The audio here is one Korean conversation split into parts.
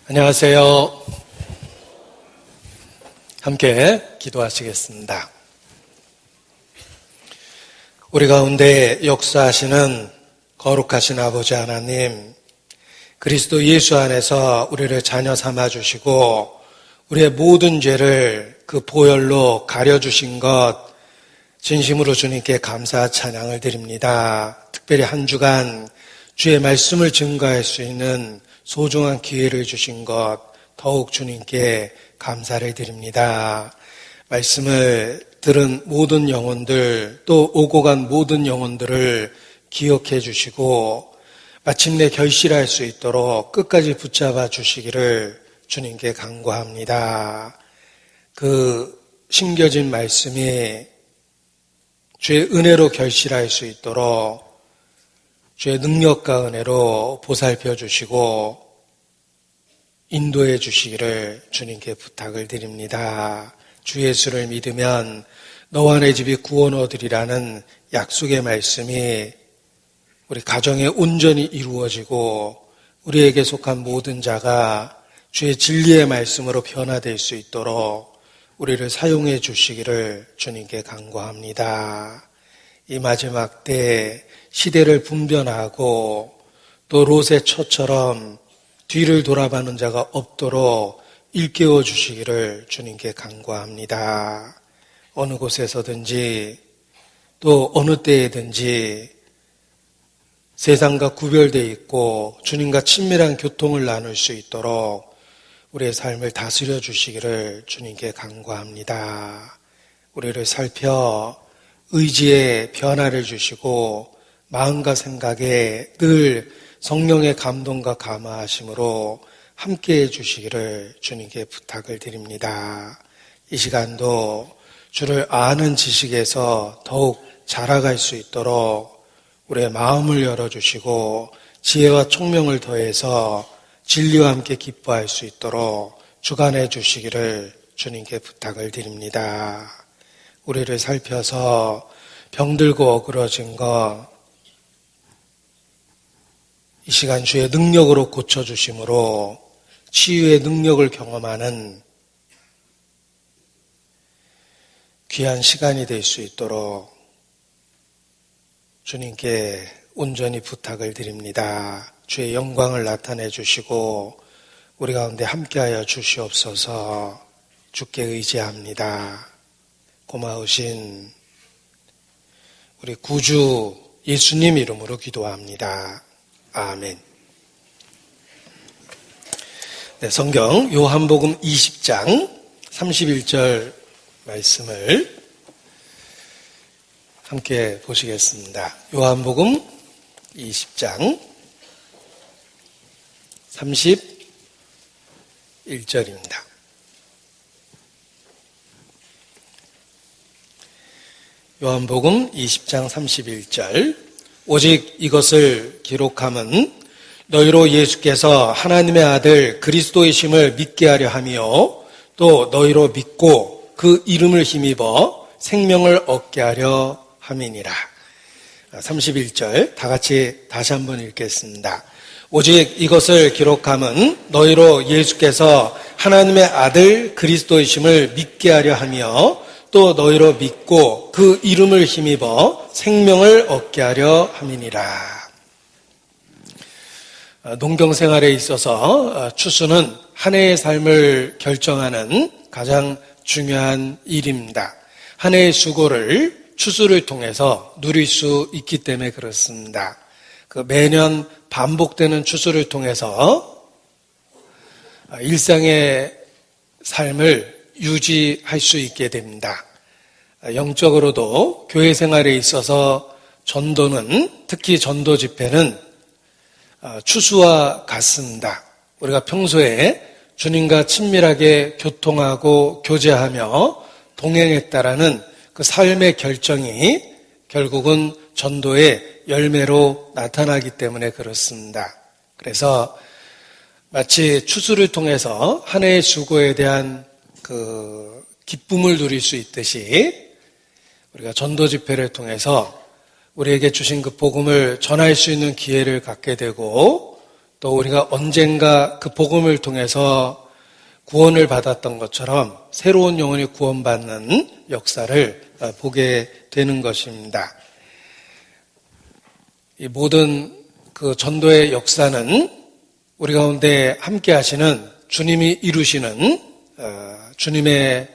안녕하세요. 함께 기도하시겠습니다. 우리 가운데 역사하시는 거룩하신 아버지 하나님, 그리스도 예수 안에서 우리를 자녀 삼아주시고 우리의 모든 죄를 그 보혈로 가려주신 것 진심으로 주님께 감사 찬양을 드립니다. 특별히 한 주간 주의 말씀을 증거할 수 있는 소중한 기회를 주신 것 더욱 주님께 감사를 드립니다. 말씀을 들은 모든 영혼들, 또 오고 간 모든 영혼들을 기억해 주시고 마침내 결실할 수 있도록 끝까지 붙잡아 주시기를 주님께 간구합니다. 그 심겨진 말씀이 주의 은혜로 결실할 수 있도록 주의 능력과 은혜로 보살펴 주시고 인도해 주시기를 주님께 부탁을 드립니다. 주 예수를 믿으면 너와 내 집이 구원 얻으리라는 약속의 말씀이 우리 가정에 온전히 이루어지고 우리에게 속한 모든 자가 주의 진리의 말씀으로 변화될 수 있도록 우리를 사용해 주시기를 주님께 간구합니다. 이 마지막 때 시대를 분변하고 또 롯의 처처럼 뒤를 돌아보는 자가 없도록 일깨워 주시기를 주님께 간구합니다. 어느 곳에서든지 또 어느 때에든지 세상과 구별되어 있고 주님과 친밀한 교통을 나눌 수 있도록 우리의 삶을 다스려 주시기를 주님께 간구합니다. 우리를 살펴 의지의 변화를 주시고 마음과 생각에 늘 성령의 감동과 감화하심으로 함께해 주시기를 주님께 부탁을 드립니다. 이 시간도 주를 아는 지식에서 더욱 자라갈 수 있도록 우리의 마음을 열어주시고 지혜와 총명을 더해서 진리와 함께 기뻐할 수 있도록 주관해 주시기를 주님께 부탁을 드립니다. 우리를 살펴서 병들고 어그러진 것 이 시간 주의 능력으로 고쳐주심으로 치유의 능력을 경험하는 귀한 시간이 될 수 있도록 주님께 온전히 부탁을 드립니다. 주의 영광을 나타내 주시고 우리 가운데 함께하여 주시옵소서. 주께 의지합니다. 고마우신 우리 구주 예수님 이름으로 기도합니다. 아멘. 네, 성경 요한복음 20장 31절 말씀을 함께 보시겠습니다. 요한복음 20장 31절입니다. 요한복음 20장 31절 오직 이것을 기록함은 너희로 예수께서 하나님의 아들 그리스도이심을 믿게 하려 함이요 또 너희로 믿고 그 이름을 힘입어 생명을 얻게 하려 함이니라. 31절 다 같이 다시 한번 읽겠습니다. 오직 이것을 기록함은 너희로 예수께서 하나님의 아들 그리스도이심을 믿게 하려 하며 또 너희로 믿고 그 이름을 힘입어 생명을 얻게 하려 함이니라. 농경 생활에 있어서 추수는 한 해의 삶을 결정하는 가장 중요한 일입니다. 한 해의 수고를 추수를 통해서 누릴 수 있기 때문에 그렇습니다. 그 매년 반복되는 추수를 통해서 일상의 삶을 유지할 수 있게 됩니다. 영적으로도 교회 생활에 있어서 전도는, 특히 전도 집회는 추수와 같습니다. 우리가 평소에 주님과 친밀하게 교통하고 교제하며 동행했다라는 그 삶의 결정이 결국은 전도의 열매로 나타나기 때문에 그렇습니다. 그래서 마치 추수를 통해서 한 해의 수고에 대한 그 기쁨을 누릴 수 있듯이 우리가 전도 집회를 통해서 우리에게 주신 그 복음을 전할 수 있는 기회를 갖게 되고 또 우리가 언젠가 그 복음을 통해서 구원을 받았던 것처럼 새로운 영혼이 구원받는 역사를 보게 되는 것입니다. 이 모든 그 전도의 역사는 우리 가운데 함께 하시는 주님이 이루시는 주님의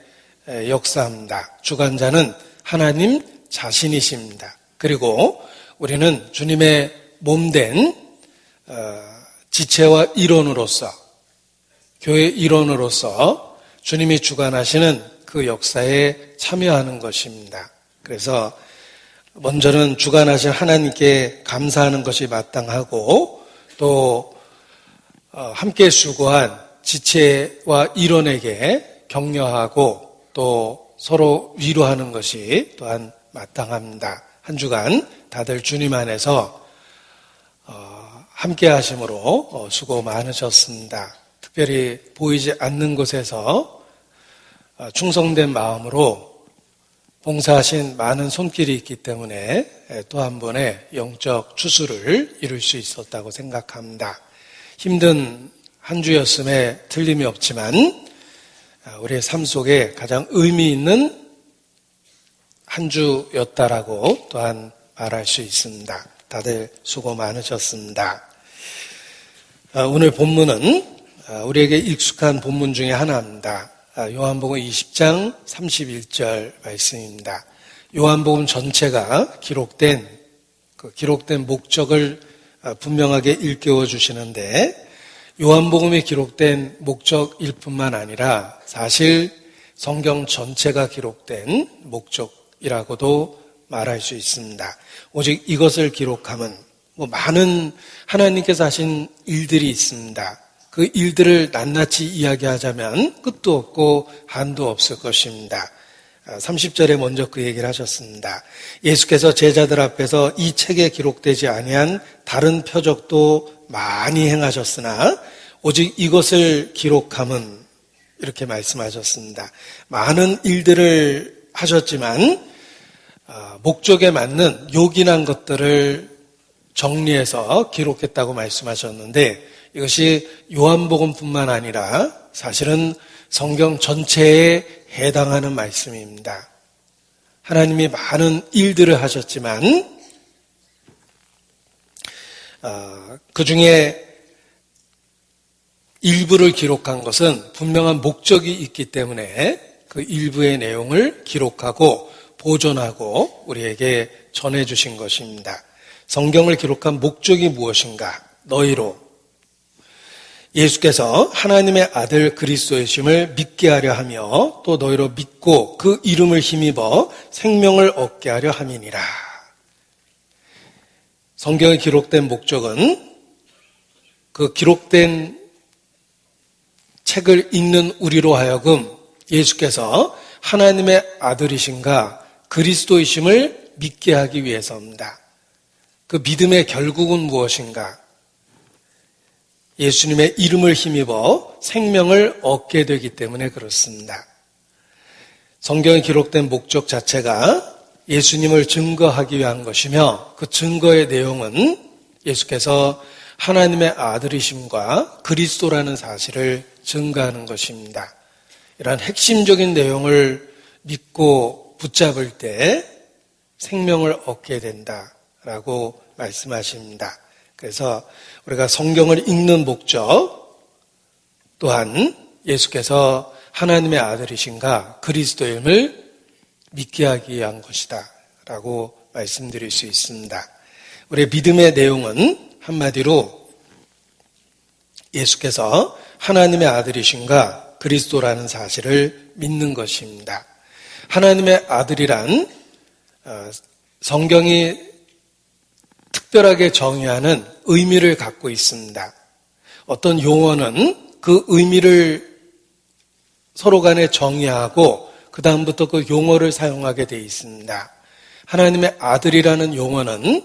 역사입니다. 주관자는 하나님 자신이십니다. 그리고 우리는 주님의 몸된 지체와 일원으로서, 교회 일원으로서 주님이 주관하시는 그 역사에 참여하는 것입니다. 그래서 먼저는 주관하신 하나님께 감사하는 것이 마땅하고, 또 함께 수고한 지체와 일원에게 격려하고 또 서로 위로하는 것이 또한 마땅합니다. 한 주간 다들 주님 안에서 함께 하심으로 수고 많으셨습니다. 특별히 보이지 않는 곳에서 충성된 마음으로 봉사하신 많은 손길이 있기 때문에 또 한 번의 영적 추수를 이룰 수 있었다고 생각합니다. 힘든 한 주였음에 틀림이 없지만 우리의 삶 속에 가장 의미 있는 한 주였다라고 또한 말할 수 있습니다. 다들 수고 많으셨습니다. 오늘 본문은 우리에게 익숙한 본문 중에 하나입니다. 요한복음 20장 31절 말씀입니다. 요한복음 전체가 기록된 목적을 분명하게 일깨워 주시는데, 요한복음이 기록된 목적일 뿐만 아니라 사실 성경 전체가 기록된 목적이라고도 말할 수 있습니다. 오직 이것을 기록함은 많은 하나님께서 하신 일들이 있습니다. 그 일들을 낱낱이 이야기하자면 끝도 없고 한도 없을 것입니다. 30절에 먼저 그 얘기를 하셨습니다. 예수께서 제자들 앞에서 이 책에 기록되지 아니한 다른 표적도 많이 행하셨으나 오직 이것을 기록함은, 이렇게 말씀하셨습니다. 많은 일들을 하셨지만 목적에 맞는 요긴한 것들을 정리해서 기록했다고 말씀하셨는데, 이것이 요한복음뿐만 아니라 사실은 성경 전체에 해당하는 말씀입니다. 하나님이 많은 일들을 하셨지만 그 중에 일부를 기록한 것은 분명한 목적이 있기 때문에 그 일부의 내용을 기록하고 보존하고 우리에게 전해주신 것입니다. 성경을 기록한 목적이 무엇인가? 너희로 예수께서 하나님의 아들 그리스도이심을 믿게 하려 하며 또 너희로 믿고 그 이름을 힘입어 생명을 얻게 하려 함이니라. 성경에 기록된 목적은 그 기록된 책을 읽는 우리로 하여금 예수께서 하나님의 아들이신가 그리스도이심을 믿게 하기 위해서입니다. 그 믿음의 결국은 무엇인가? 예수님의 이름을 힘입어 생명을 얻게 되기 때문에 그렇습니다. 성경에 기록된 목적 자체가 예수님을 증거하기 위한 것이며, 그 증거의 내용은 예수께서 하나님의 아들이심과 그리스도라는 사실을 증거하는 것입니다. 이러한 핵심적인 내용을 믿고 붙잡을 때 생명을 얻게 된다라고 말씀하십니다. 그래서 우리가 성경을 읽는 목적 또한 예수께서 하나님의 아들이신가 그리스도임을 믿게 하기 위한 것이다 라고 말씀드릴 수 있습니다. 우리의 믿음의 내용은 한마디로 예수께서 하나님의 아들이신가 그리스도라는 사실을 믿는 것입니다. 하나님의 아들이란 성경이 특별하게 정의하는 의미를 갖고 있습니다. 어떤 용어는 그 의미를 서로 간에 정의하고 그 다음부터 그 용어를 사용하게 되어 있습니다. 하나님의 아들이라는 용어는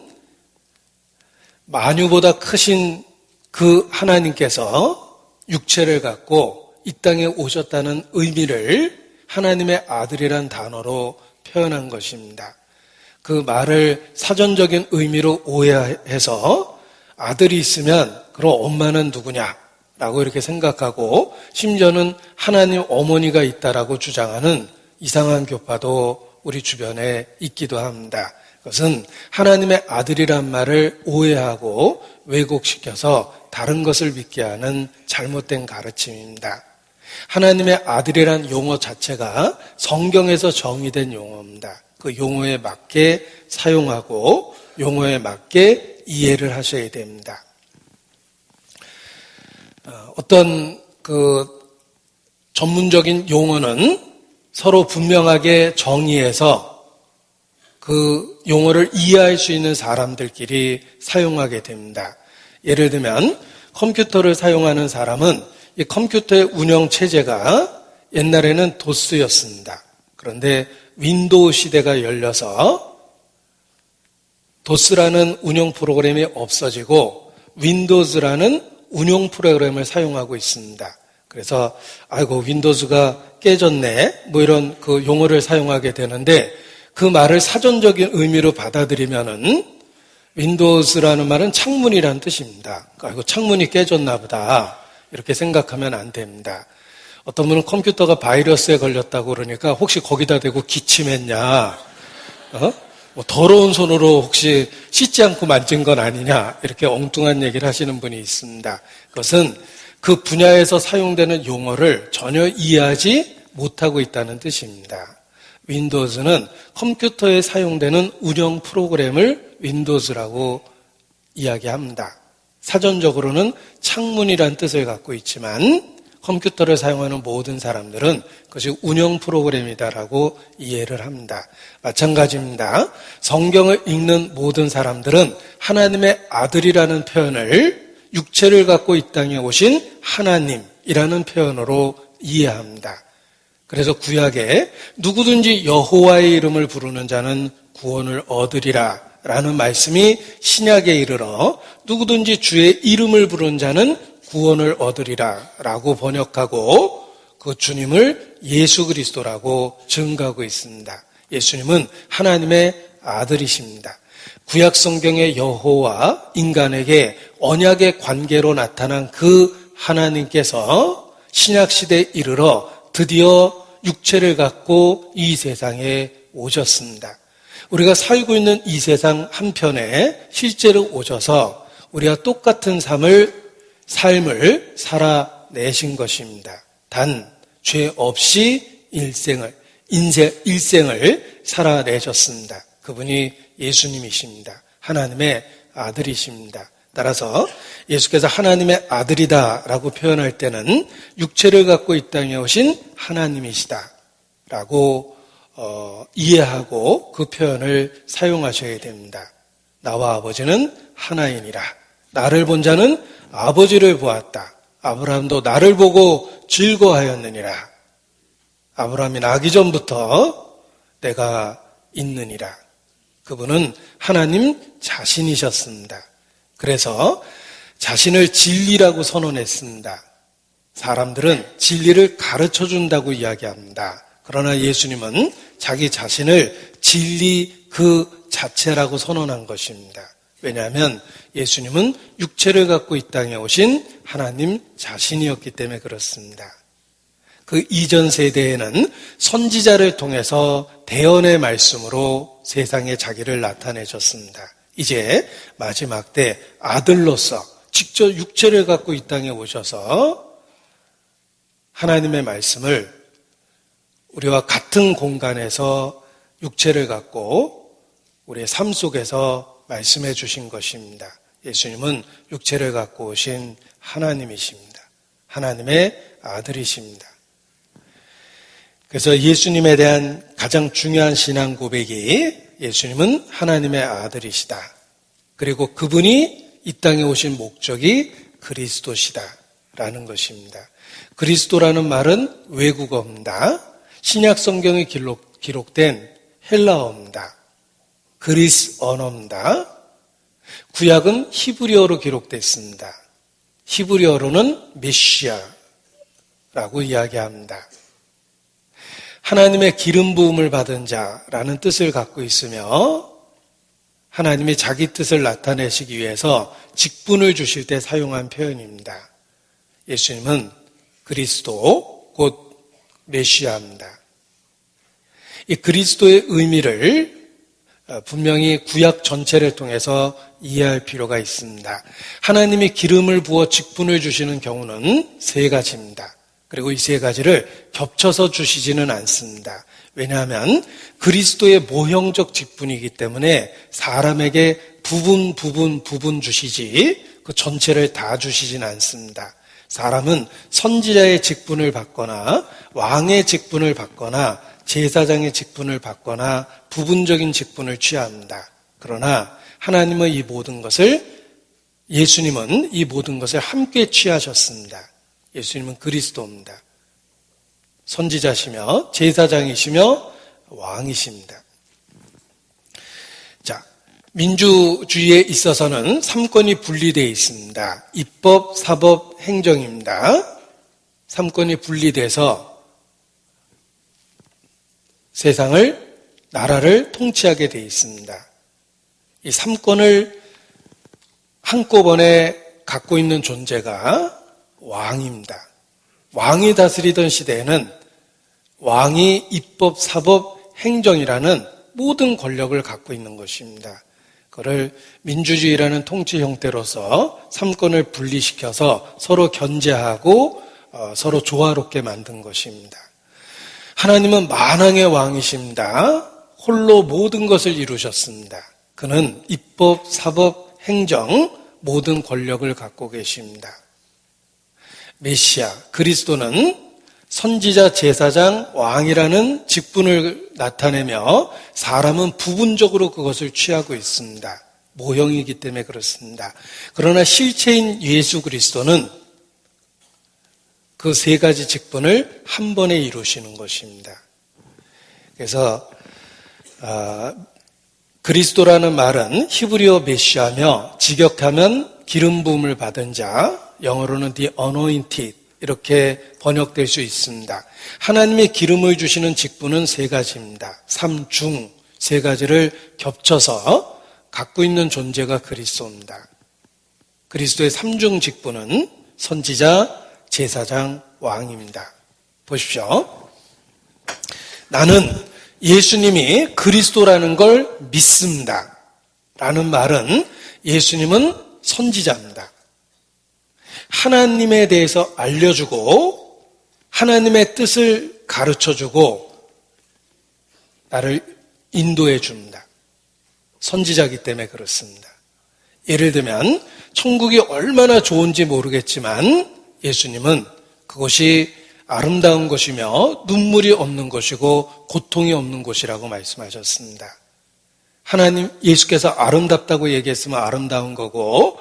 만유보다 크신 그 하나님께서 육체를 갖고 이 땅에 오셨다는 의미를 하나님의 아들이라는 단어로 표현한 것입니다. 그 말을 사전적인 의미로 오해해서 아들이 있으면 그럼 엄마는 누구냐? 라고 이렇게 생각하고 심지어는 하나님 어머니가 있다라고 주장하는 이상한 교파도 우리 주변에 있기도 합니다. 그것은 하나님의 아들이란 말을 오해하고 왜곡시켜서 다른 것을 믿게 하는 잘못된 가르침입니다. 하나님의 아들이란 용어 자체가 성경에서 정의된 용어입니다. 그 용어에 맞게 사용하고 용어에 맞게 이해를 하셔야 됩니다. 어떤 전문적인 용어는 서로 분명하게 정의해서 그 용어를 이해할 수 있는 사람들끼리 사용하게 됩니다. 예를 들면 컴퓨터를 사용하는 사람은 이 컴퓨터의 운영 체제가 옛날에는 도스였습니다. 그런데 윈도우 시대가 열려서 도스라는 운영 프로그램이 없어지고 윈도우즈라는 운영 프로그램을 사용하고 있습니다. 그래서 아이고 윈도우즈가 깨졌네 뭐 이런 그 용어를 사용하게 되는데 그 말을 사전적인 의미로 받아들이면은 윈도우즈라는 말은 창문이란 뜻입니다. 아이고 창문이 깨졌나 보다 이렇게 생각하면 안 됩니다. 어떤 분은 컴퓨터가 바이러스에 걸렸다고 그러니까 혹시 거기다 대고 기침했냐? 뭐 더러운 손으로 혹시 씻지 않고 만진 건 아니냐? 이렇게 엉뚱한 얘기를 하시는 분이 있습니다. 그것은 그 분야에서 사용되는 용어를 전혀 이해하지 못하고 있다는 뜻입니다. 윈도우즈는 컴퓨터에 사용되는 운영 프로그램을 윈도우즈라고 이야기합니다. 사전적으로는 창문이란 뜻을 갖고 있지만 컴퓨터를 사용하는 모든 사람들은 그것이 운영 프로그램이다라고 이해를 합니다. 마찬가지입니다. 성경을 읽는 모든 사람들은 하나님의 아들이라는 표현을 육체를 갖고 이 땅에 오신 하나님이라는 표현으로 이해합니다. 그래서 구약에 누구든지 여호와의 이름을 부르는 자는 구원을 얻으리라 라는 말씀이 신약에 이르러 누구든지 주의 이름을 부르는 자는 구원을 얻으리라 라고 번역하고 그 주님을 예수 그리스도라고 증거하고 있습니다. 예수님은 하나님의 아들이십니다. 구약 성경의 여호와 인간에게 언약의 관계로 나타난 그 하나님께서 신약 시대에 이르러 드디어 육체를 갖고 이 세상에 오셨습니다. 우리가 살고 있는 이 세상 한편에 실제로 오셔서 우리가 똑같은 삶을 살아내신 것입니다. 단 죄 없이 일생을 살아내셨습니다. 그분이 예수님이십니다. 하나님의 아들이십니다. 따라서 예수께서 하나님의 아들이다라고 표현할 때는 육체를 갖고 이 땅에 오신 하나님이시다라고 이해하고 그 표현을 사용하셔야 됩니다. 나와 아버지는 하나이니라. 나를 본 자는 아버지를 보았다. 아브라함도 나를 보고 즐거워하였느니라. 아브라함이 나기 전부터 내가 있느니라. 그분은 하나님 자신이셨습니다. 그래서 자신을 진리라고 선언했습니다. 사람들은 진리를 가르쳐준다고 이야기합니다. 그러나 예수님은 자기 자신을 진리 그 자체라고 선언한 것입니다. 왜냐하면 예수님은 육체를 갖고 이 땅에 오신 하나님 자신이었기 때문에 그렇습니다. 그 이전 세대에는 선지자를 통해서 대언의 말씀으로 세상에 자기를 나타내셨습니다. 이제 마지막 때 아들로서 직접 육체를 갖고 이 땅에 오셔서 하나님의 말씀을 우리와 같은 공간에서 육체를 갖고 우리의 삶 속에서 말씀해 주신 것입니다. 예수님은 육체를 갖고 오신 하나님이십니다. 하나님의 아들이십니다. 그래서 예수님에 대한 가장 중요한 신앙 고백이 예수님은 하나님의 아들이시다. 그리고 그분이 이 땅에 오신 목적이 그리스도시다라는 것입니다. 그리스도라는 말은 외국어입니다. 신약 성경에 기록된 헬라어입니다. 그리스 언어입니다. 구약은 히브리어로 기록됐습니다. 히브리어로는 메시아라고 이야기합니다. 하나님의 기름 부음을 받은 자라는 뜻을 갖고 있으며 하나님이 자기 뜻을 나타내시기 위해서 직분을 주실 때 사용한 표현입니다. 예수님은 그리스도, 곧 메시아입니다. 이 그리스도의 의미를 분명히 구약 전체를 통해서 이해할 필요가 있습니다. 하나님이 기름을 부어 직분을 주시는 경우는 세 가지입니다. 그리고 이 세 가지를 겹쳐서 주시지는 않습니다. 왜냐하면 그리스도의 모형적 직분이기 때문에 사람에게 부분 주시지 그 전체를 다 주시진 않습니다. 사람은 선지자의 직분을 받거나 왕의 직분을 받거나 제사장의 직분을 받거나 부분적인 직분을 취합니다. 그러나 하나님은 이 모든 것을, 예수님은 이 모든 것을 함께 취하셨습니다. 예수님은 그리스도입니다. 선지자시며 제사장이시며 왕이십니다. 자, 민주주의에 있어서는 3권이 분리되어 있습니다. 입법, 사법, 행정입니다. 3권이 분리돼서 세상을, 나라를 통치하게 되어 있습니다. 이 3권을 한꺼번에 갖고 있는 존재가 왕입니다. 왕이 다스리던 시대에는 왕이 입법, 사법, 행정이라는 모든 권력을 갖고 있는 것입니다. 그걸 민주주의라는 통치 형태로서 3권을 분리시켜서 서로 견제하고 서로 조화롭게 만든 것입니다. 하나님은 만왕의 왕이십니다. 홀로 모든 것을 이루셨습니다. 그는 입법, 사법, 행정 모든 권력을 갖고 계십니다. 메시아, 그리스도는 선지자, 제사장, 왕이라는 직분을 나타내며 사람은 부분적으로 그것을 취하고 있습니다. 모형이기 때문에 그렇습니다. 그러나 실체인 예수 그리스도는 그 세 가지 직분을 한 번에 이루시는 것입니다. 그래서 그리스도라는 말은 히브리어 메시아며 직역하면 기름 부음을 받은 자, 영어로는 the anointed 이렇게 번역될 수 있습니다. 하나님의 기름을 주시는 직분은 세 가지입니다. 삼중 세 가지를 겹쳐서 갖고 있는 존재가 그리스도입니다. 그리스도의 삼중 직분은 선지자, 제사장, 왕입니다. 보십시오. 나는 예수님이 그리스도라는 걸 믿습니다. 라는 말은 예수님은 선지자입니다. 하나님에 대해서 알려주고 하나님의 뜻을 가르쳐주고 나를 인도해 줍니다. 선지자이기 때문에 그렇습니다. 예를 들면 천국이 얼마나 좋은지 모르겠지만 예수님은 그것이 아름다운 것이며 눈물이 없는 것이고 고통이 없는 곳이라고 말씀하셨습니다. 하나님, 예수께서 아름답다고 얘기했으면 아름다운 거고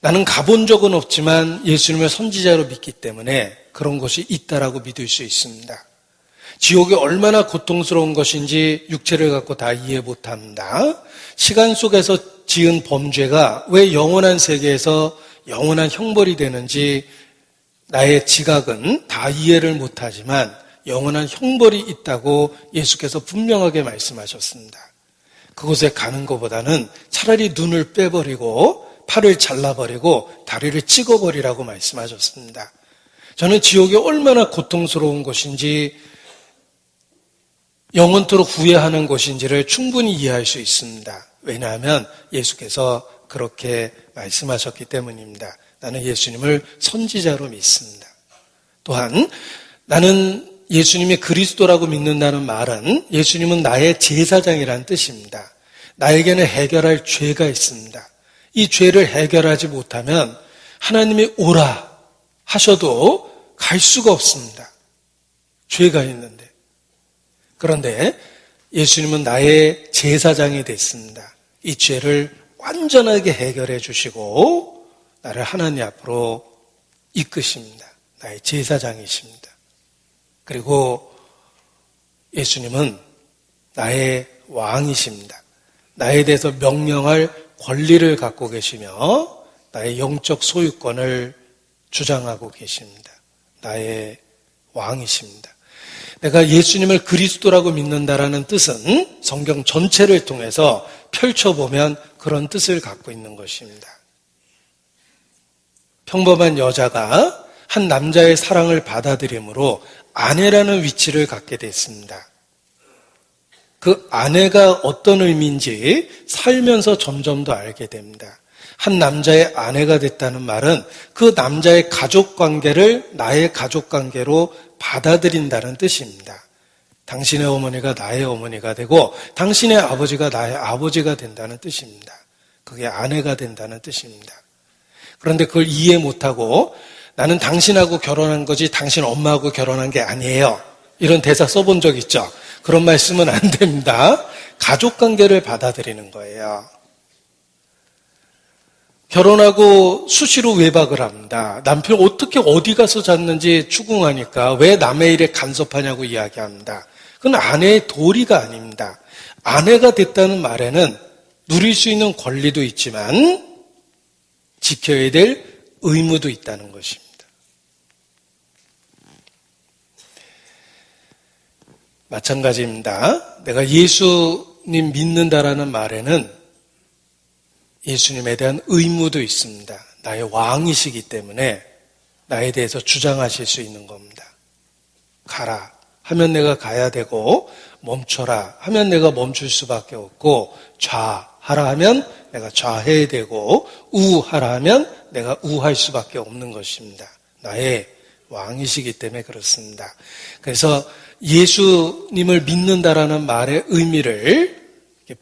나는 가본 적은 없지만 예수님을 선지자로 믿기 때문에 그런 것이 있다라고 믿을 수 있습니다. 지옥이 얼마나 고통스러운 것인지 육체를 갖고 다 이해 못합니다. 시간 속에서 지은 범죄가 왜 영원한 세계에서 영원한 형벌이 되는지 나의 지각은 다 이해를 못하지만 영원한 형벌이 있다고 예수께서 분명하게 말씀하셨습니다. 그곳에 가는 것보다는 차라리 눈을 빼버리고 팔을 잘라버리고 다리를 찍어버리라고 말씀하셨습니다. 저는 지옥이 얼마나 고통스러운 것인지 영원토록 후회하는 것인지를 충분히 이해할 수 있습니다. 왜냐하면 예수께서 그렇게 말씀하셨기 때문입니다. 나는 예수님을 선지자로 믿습니다. 또한 나는 예수님이 그리스도라고 믿는다는 말은 예수님은 나의 제사장이라는 뜻입니다. 나에게는 해결할 죄가 있습니다. 이 죄를 해결하지 못하면 하나님이 오라 하셔도 갈 수가 없습니다. 죄가 있는데. 그런데 예수님은 나의 제사장이 됐습니다. 이 죄를 완전하게 해결해 주시고 나를 하나님 앞으로 이끄십니다. 나의 제사장이십니다. 그리고 예수님은 나의 왕이십니다. 나에 대해서 명령할 권리를 갖고 계시며 나의 영적 소유권을 주장하고 계십니다. 나의 왕이십니다. 내가 예수님을 그리스도라고 믿는다라는 뜻은 성경 전체를 통해서 펼쳐보면 그런 뜻을 갖고 있는 것입니다. 평범한 여자가 한 남자의 사랑을 받아들임으로 아내라는 위치를 갖게 됐습니다. 그 아내가 어떤 의미인지 살면서 점점 더 알게 됩니다. 한 남자의 아내가 됐다는 말은 그 남자의 가족관계를 나의 가족관계로 받아들인다는 뜻입니다. 당신의 어머니가 나의 어머니가 되고 당신의 아버지가 나의 아버지가 된다는 뜻입니다. 그게 아내가 된다는 뜻입니다. 그런데 그걸 이해 못하고 나는 당신하고 결혼한 거지 당신 엄마하고 결혼한 게 아니에요. 이런 대사 써본 적 있죠? 그런 말 쓰면 안 됩니다. 가족관계를 받아들이는 거예요. 결혼하고 수시로 외박을 합니다. 남편 어떻게 어디 가서 잤는지 추궁하니까 왜 남의 일에 간섭하냐고 이야기합니다. 그건 아내의 도리가 아닙니다. 아내가 됐다는 말에는 누릴 수 있는 권리도 있지만 지켜야 될 의무도 있다는 것입니다. 마찬가지입니다. 내가 예수님 믿는다라는 말에는 예수님에 대한 의무도 있습니다. 나의 왕이시기 때문에 나에 대해서 주장하실 수 있는 겁니다. 가라 하면 내가 가야 되고 멈춰라 하면 내가 멈출 수밖에 없고 좌하라 하면 내가 좌해야 되고 우하라 하면 내가 우할 수밖에 없는 것입니다. 나의 왕이시기 때문에 그렇습니다. 그래서 예수님을 믿는다라는 말의 의미를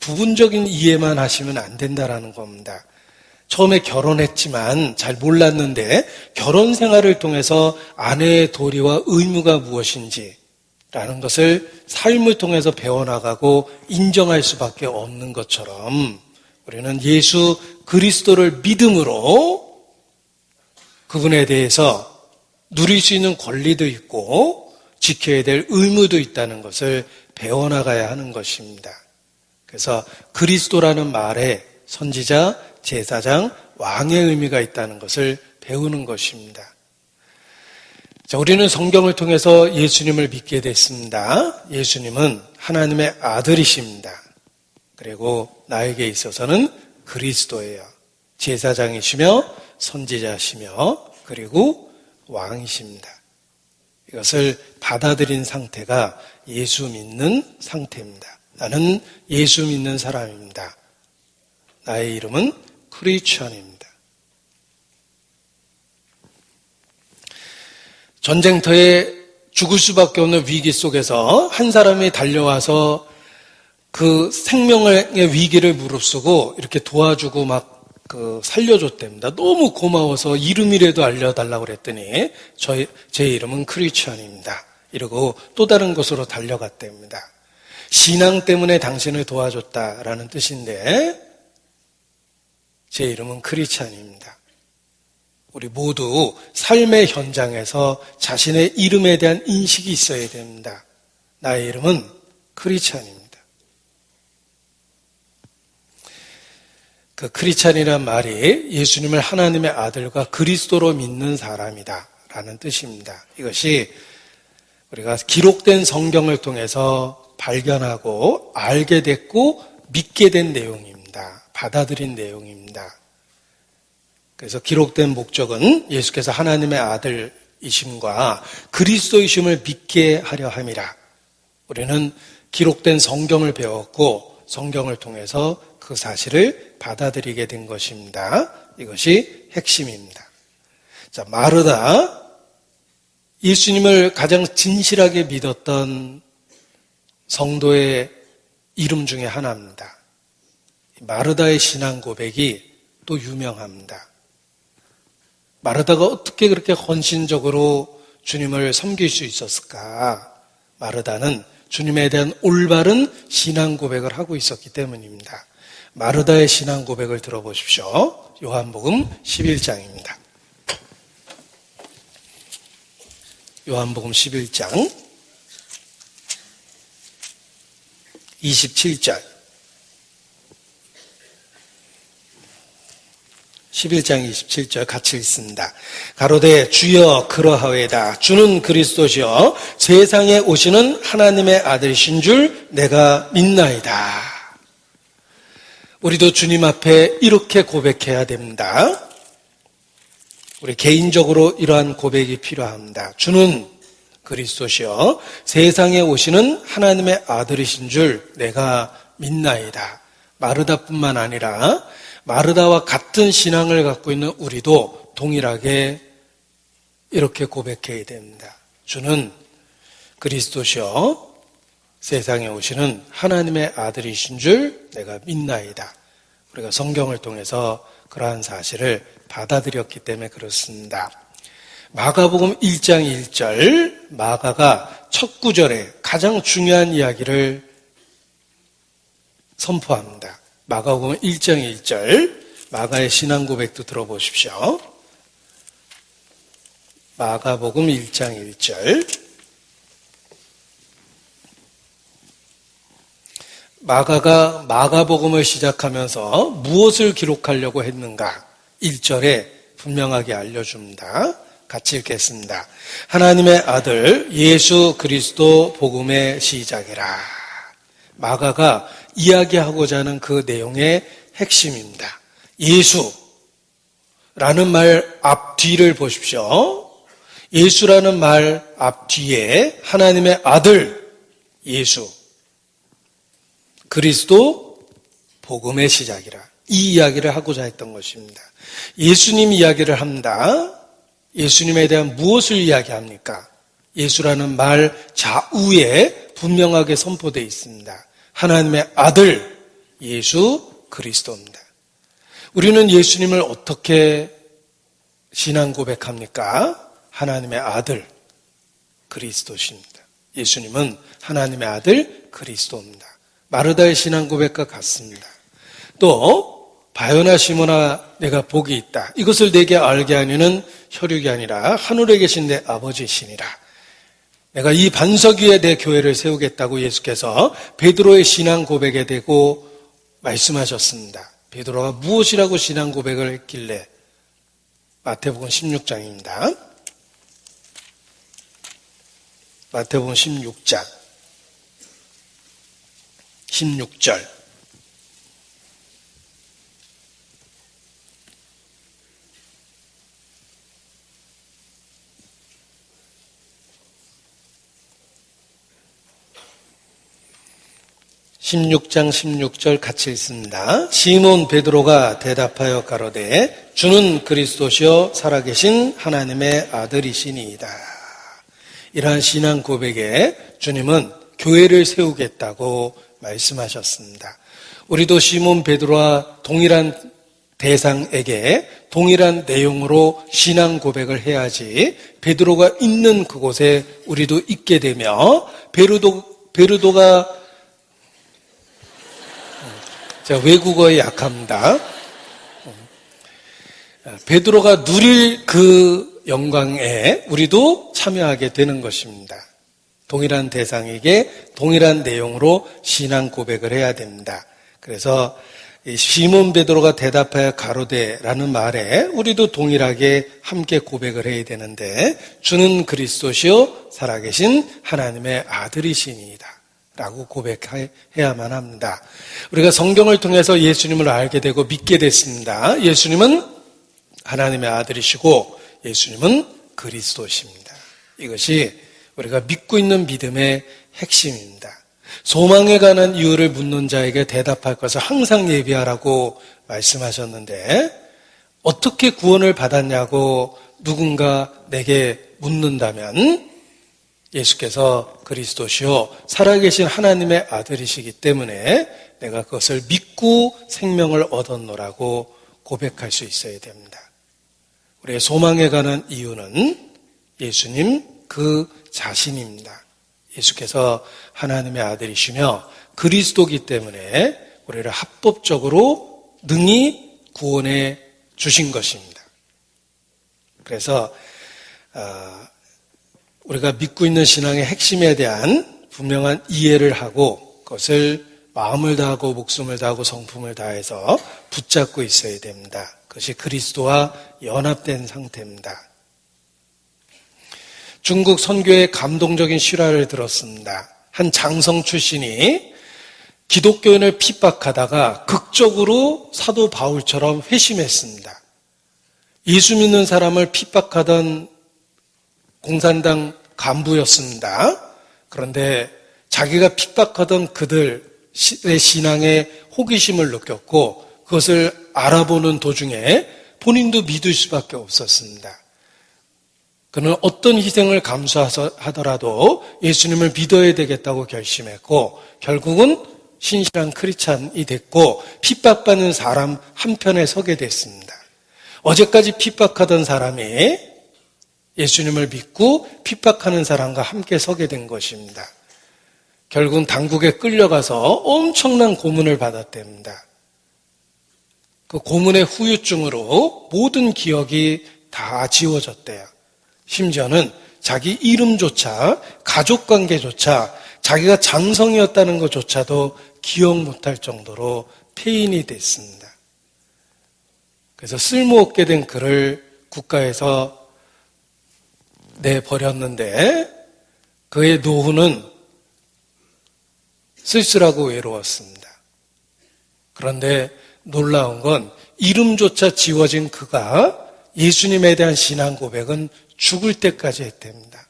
부분적인 이해만 하시면 안 된다라는 겁니다. 처음에 결혼했지만 잘 몰랐는데 결혼 생활을 통해서 아내의 도리와 의무가 무엇인지라는 것을 삶을 통해서 배워나가고 인정할 수밖에 없는 것처럼 우리는 예수 그리스도를 믿음으로 그분에 대해서 누릴 수 있는 권리도 있고 지켜야 될 의무도 있다는 것을 배워나가야 하는 것입니다. 그래서 그리스도라는 말에 선지자, 제사장, 왕의 의미가 있다는 것을 배우는 것입니다. 자, 우리는 성경을 통해서 예수님을 믿게 됐습니다. 예수님은 하나님의 아들이십니다. 그리고 나에게 있어서는 그리스도예요. 제사장이시며 선지자시며 그리고 왕이십니다. 이것을 받아들인 상태가 예수 믿는 상태입니다. 나는 예수 믿는 사람입니다. 나의 이름은 크리스천입니다. 전쟁터에 죽을 수밖에 없는 위기 속에서 한 사람이 달려와서 그 생명의 위기를 무릅쓰고 이렇게 도와주고 막 살려줬답니다. 너무 고마워서 이름이라도 알려달라고 그랬더니 제 이름은 크리스천입니다. 이러고 또 다른 곳으로 달려갔답니다. 신앙 때문에 당신을 도와줬다라는 뜻인데 제 이름은 크리스천입니다. 우리 모두 삶의 현장에서 자신의 이름에 대한 인식이 있어야 됩니다. 나의 이름은 크리스천입니다. 그 크리스천이란 말이 예수님을 하나님의 아들과 그리스도로 믿는 사람이다 라는 뜻입니다. 이것이 우리가 기록된 성경을 통해서 발견하고 알게 됐고 믿게 된 내용입니다. 받아들인 내용입니다. 그래서 기록된 목적은 예수께서 하나님의 아들이심과 그리스도이심을 믿게 하려 함이라. 우리는 기록된 성경을 배웠고 성경을 통해서 그 사실을 받아들이게 된 것입니다. 이것이 핵심입니다. 자, 마르다, 예수님을 가장 진실하게 믿었던 성도의 이름 중에 하나입니다. 마르다의 신앙 고백이 또 유명합니다. 마르다가 어떻게 그렇게 헌신적으로 주님을 섬길 수 있었을까? 마르다는 주님에 대한 올바른 신앙 고백을 하고 있었기 때문입니다. 마르다의 신앙 고백을 들어보십시오. 요한복음 11장입니다. 요한복음 11장 27절 11장 27절 같이 읽습니다. 가로되 주여 그러하오이다. 주는 그리스도시요 세상에 오시는 하나님의 아들이신 줄 내가 믿나이다. 우리도 주님 앞에 이렇게 고백해야 됩니다. 우리 개인적으로 이러한 고백이 필요합니다. 주는 그리스도시요 세상에 오시는 하나님의 아들이신 줄 내가 믿나이다. 마르다뿐만 아니라 마르다와 같은 신앙을 갖고 있는 우리도 동일하게 이렇게 고백해야 됩니다. 주는 그리스도시요 세상에 오시는 하나님의 아들이신 줄 내가 믿나이다. 우리가 성경을 통해서 그러한 사실을 받아들였기 때문에 그렇습니다. 마가복음 1장 1절 마가가 첫 구절에 가장 중요한 이야기를 선포합니다. 마가복음 1장 1절 마가의 신앙 고백도 들어보십시오. 마가복음 1장 1절 마가가 마가복음을 시작하면서 무엇을 기록하려고 했는가 1절에 분명하게 알려줍니다. 같이 읽겠습니다. 하나님의 아들 예수 그리스도 복음의 시작이라. 마가가 이야기하고자 하는 그 내용의 핵심입니다. 예수라는 말 앞뒤를 보십시오. 예수라는 말 앞뒤에 하나님의 아들 예수 그리스도 복음의 시작이라. 이 이야기를 하고자 했던 것입니다. 예수님 이야기를 합니다. 예수님에 대한 무엇을 이야기합니까? 예수라는 말 좌우에 분명하게 선포되어 있습니다. 하나님의 아들 예수 그리스도입니다. 우리는 예수님을 어떻게 신앙 고백합니까? 하나님의 아들 그리스도십니다. 예수님은 하나님의 아들 그리스도입니다. 마르다의 신앙 고백과 같습니다. 또 바요나 시모나 내가 복이 있다. 이것을 내게 알게 하려는 혈육이 아니라 하늘에 계신 내 아버지시니라. 내가 이 반석 위에 내 교회를 세우겠다고 예수께서 베드로의 신앙 고백에 대고 말씀하셨습니다. 베드로가 무엇이라고 신앙 고백을 했길래 마태복음 16장입니다. 마태복음 16장 16절 같이 읽습니다. 시몬 베드로가 대답하여 가로되 주는 그리스도시요 살아계신 하나님의 아들이시니이다. 이러한 신앙 고백에 주님은 교회를 세우겠다고 말씀하셨습니다. 우리도 시몬 베드로와 동일한 대상에게 동일한 내용으로 신앙 고백을 해야지 베드로가 있는 그곳에 우리도 있게 되며 베드로가 제가 외국어에 약합니다. 베드로가 누릴 그 영광에 우리도 참여하게 되는 것입니다. 동일한 대상에게 동일한 내용으로 신앙 고백을 해야 됩니다. 그래서 시몬 베드로가 대답하여 가로되라는 말에 우리도 동일하게 함께 고백을 해야 되는데 주는 그리스도시요 살아계신 하나님의 아들이시니이다 라고 고백해야만 합니다. 우리가 성경을 통해서 예수님을 알게 되고 믿게 됐습니다. 예수님은 하나님의 아들이시고 예수님은 그리스도십니다. 이것이 우리가 믿고 있는 믿음의 핵심입니다. 소망에 관한 이유를 묻는 자에게 대답할 것을 항상 예비하라고 말씀하셨는데 어떻게 구원을 받았냐고 누군가 내게 묻는다면 예수께서 그리스도시요 살아계신 하나님의 아들이시기 때문에 내가 그것을 믿고 생명을 얻었노라고 고백할 수 있어야 됩니다. 우리의 소망에 관한 이유는 예수님 그 자신입니다. 예수께서 하나님의 아들이시며 그리스도이기 때문에 우리를 합법적으로 능히 구원해 주신 것입니다. 그래서 우리가 믿고 있는 신앙의 핵심에 대한 분명한 이해를 하고 그것을 마음을 다하고 목숨을 다하고 성품을 다해서 붙잡고 있어야 됩니다. 그것이 그리스도와 연합된 상태입니다. 중국 선교의 감동적인 실화를 들었습니다. 한 장성 출신이 기독교인을 핍박하다가 극적으로 사도 바울처럼 회심했습니다. 예수 믿는 사람을 핍박하던 공산당 간부였습니다. 그런데 자기가 핍박하던 그들의 신앙에 호기심을 느꼈고 그것을 알아보는 도중에 본인도 믿을 수밖에 없었습니다. 그는 어떤 희생을 감수하더라도 예수님을 믿어야 되겠다고 결심했고 결국은 신실한 크리스찬이 됐고 핍박받는 사람 한편에 서게 됐습니다. 어제까지 핍박하던 사람이 예수님을 믿고 핍박하는 사람과 함께 서게 된 것입니다. 결국은 당국에 끌려가서 엄청난 고문을 받았답니다. 그 고문의 후유증으로 모든 기억이 다 지워졌대요. 심지어는 자기 이름조차, 가족관계조차, 자기가 장성이었다는 것조차도 기억 못할 정도로 폐인이 됐습니다. 그래서 쓸모없게 된 그를 국가에서 내버렸는데 그의 노후는 쓸쓸하고 외로웠습니다. 그런데 놀라운 건 이름조차 지워진 그가 예수님에 대한 신앙 고백은 죽을 때까지 했답니다.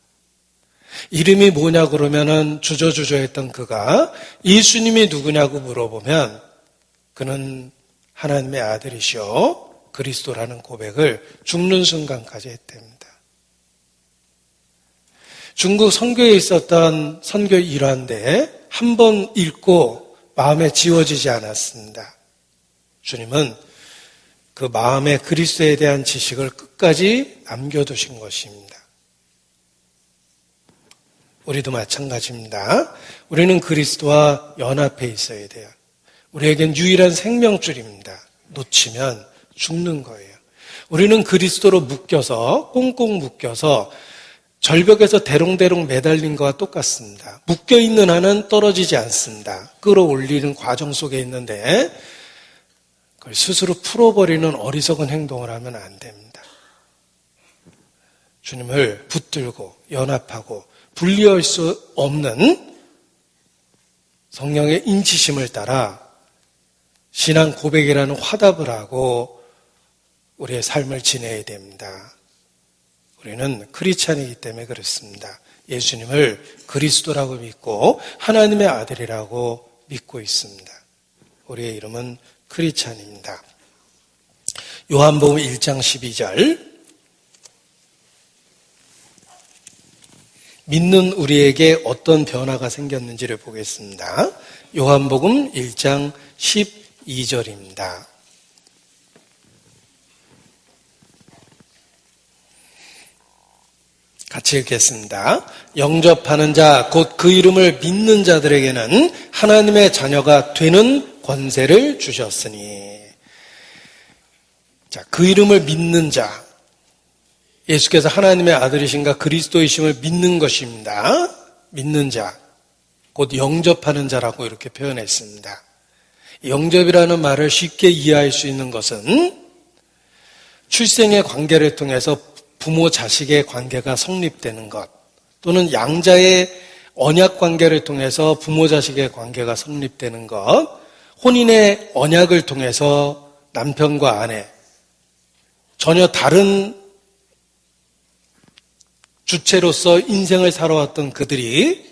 이름이 뭐냐 그러면은 주저주저했던 그가 예수님이 누구냐고 물어보면 그는 하나님의 아들이시오 그리스도라는 고백을 죽는 순간까지 했답니다. 중국 선교에 있었던 선교 일화인데 한 번 읽고 마음에 지워지지 않았습니다. 주님은 그 마음에 그리스도에 대한 지식을 끝까지 남겨두신 것입니다. 우리도 마찬가지입니다. 우리는 그리스도와 연합해 있어야 돼요. 우리에겐 유일한 생명줄입니다. 놓치면 죽는 거예요. 우리는 그리스도로 묶여서 꽁꽁 묶여서 절벽에서 대롱대롱 매달린 것과 똑같습니다. 묶여있는 한은 떨어지지 않습니다. 끌어올리는 과정 속에 있는데 그걸 스스로 풀어버리는 어리석은 행동을 하면 안 됩니다. 주님을 붙들고 연합하고 분리할 수 없는 성령의 인치심을 따라 신앙 고백이라는 화답을 하고 우리의 삶을 지내야 됩니다. 우리는 크리스찬이기 때문에 그렇습니다. 예수님을 그리스도라고 믿고 하나님의 아들이라고 믿고 있습니다. 우리의 이름은 크리스찬입니다. 요한복음 1장 12절 믿는 우리에게 어떤 변화가 생겼는지를 보겠습니다. 요한복음 1장 12절입니다. 같이 읽겠습니다. 영접하는 자, 곧 그 이름을 믿는 자들에게는 하나님의 자녀가 되는 권세를 주셨으니. 자, 그 이름을 믿는 자. 예수께서 하나님의 아들이신가 그리스도이심을 믿는 것입니다. 믿는 자, 곧 영접하는 자라고 이렇게 표현했습니다. 영접이라는 말을 쉽게 이해할 수 있는 것은 출생의 관계를 통해서 부모 자식의 관계가 성립되는 것, 또는 양자의 언약 관계를 통해서 부모 자식의 관계가 성립되는 것, 혼인의 언약을 통해서 남편과 아내, 전혀 다른 주체로서 인생을 살아왔던 그들이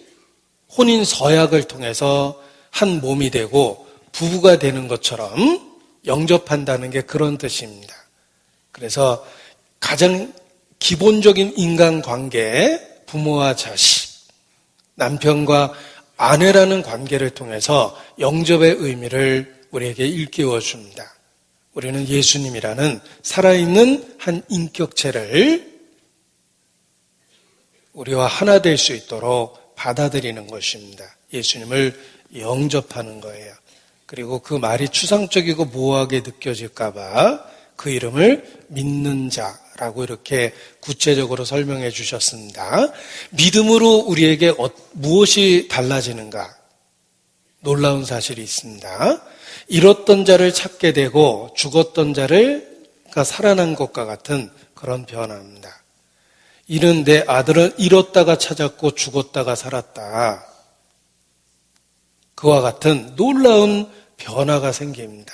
혼인 서약을 통해서 한 몸이 되고 부부가 되는 것처럼 영접한다는 게 그런 뜻입니다. 그래서 가장 기본적인 인간관계, 부모와 자식, 남편과 아내라는 관계를 통해서 영접의 의미를 우리에게 일깨워 줍니다. 우리는 예수님이라는 살아있는 한 인격체를 우리와 하나 될 수 있도록 받아들이는 것입니다. 예수님을 영접하는 거예요. 그리고 그 말이 추상적이고 모호하게 느껴질까 봐 그 이름을 믿는 자라고 이렇게 구체적으로 설명해 주셨습니다. 믿음으로 우리에게 무엇이 달라지는가? 놀라운 사실이 있습니다. 잃었던 자를 찾게 되고 죽었던 자가 살아난 것과 같은 그런 변화입니다. 이는 내 아들은 잃었다가 찾았고 죽었다가 살았다. 그와 같은 놀라운 변화가 생깁니다.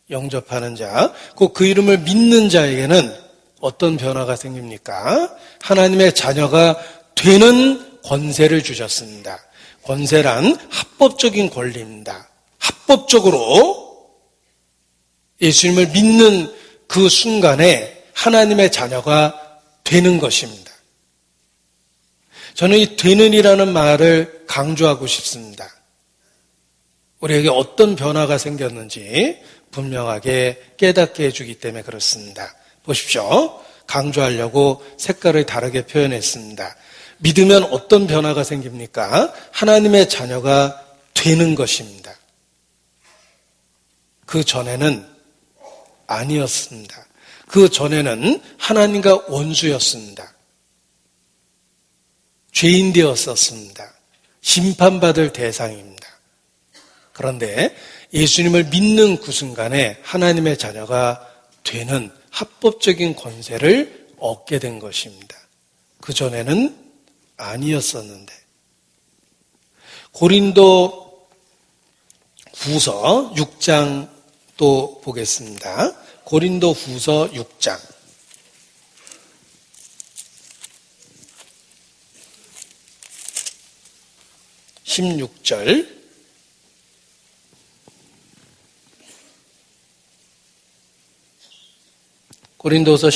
영접하는 자, 곧 그 이름을 믿는 자에게는 어떤 변화가 생깁니까? 하나님의 자녀가 되는 권세를 주셨습니다. 권세란 합법적인 권리입니다. 합법적으로 예수님을 믿는 그 순간에 하나님의 자녀가 되는 것입니다. 저는 이 되는이라는 말을 강조하고 싶습니다. 우리에게 어떤 변화가 생겼는지 분명하게 깨닫게 해주기 때문에 그렇습니다. 보십시오. 강조하려고 색깔을 다르게 표현했습니다. 믿으면 어떤 변화가 생깁니까? 하나님의 자녀가 되는 것입니다. 그 전에는 아니었습니다. 그 전에는 하나님과 원수였습니다. 죄인 되었었습니다. 심판받을 대상입니다. 그런데 예수님을 믿는 그 순간에 하나님의 자녀가 되는 합법적인 권세를 얻게 된 것입니다. 그 전에는 아니었었는데. 고린도 후서 6장 또 보겠습니다. 고린도 후서 6장. (16절) 고린도서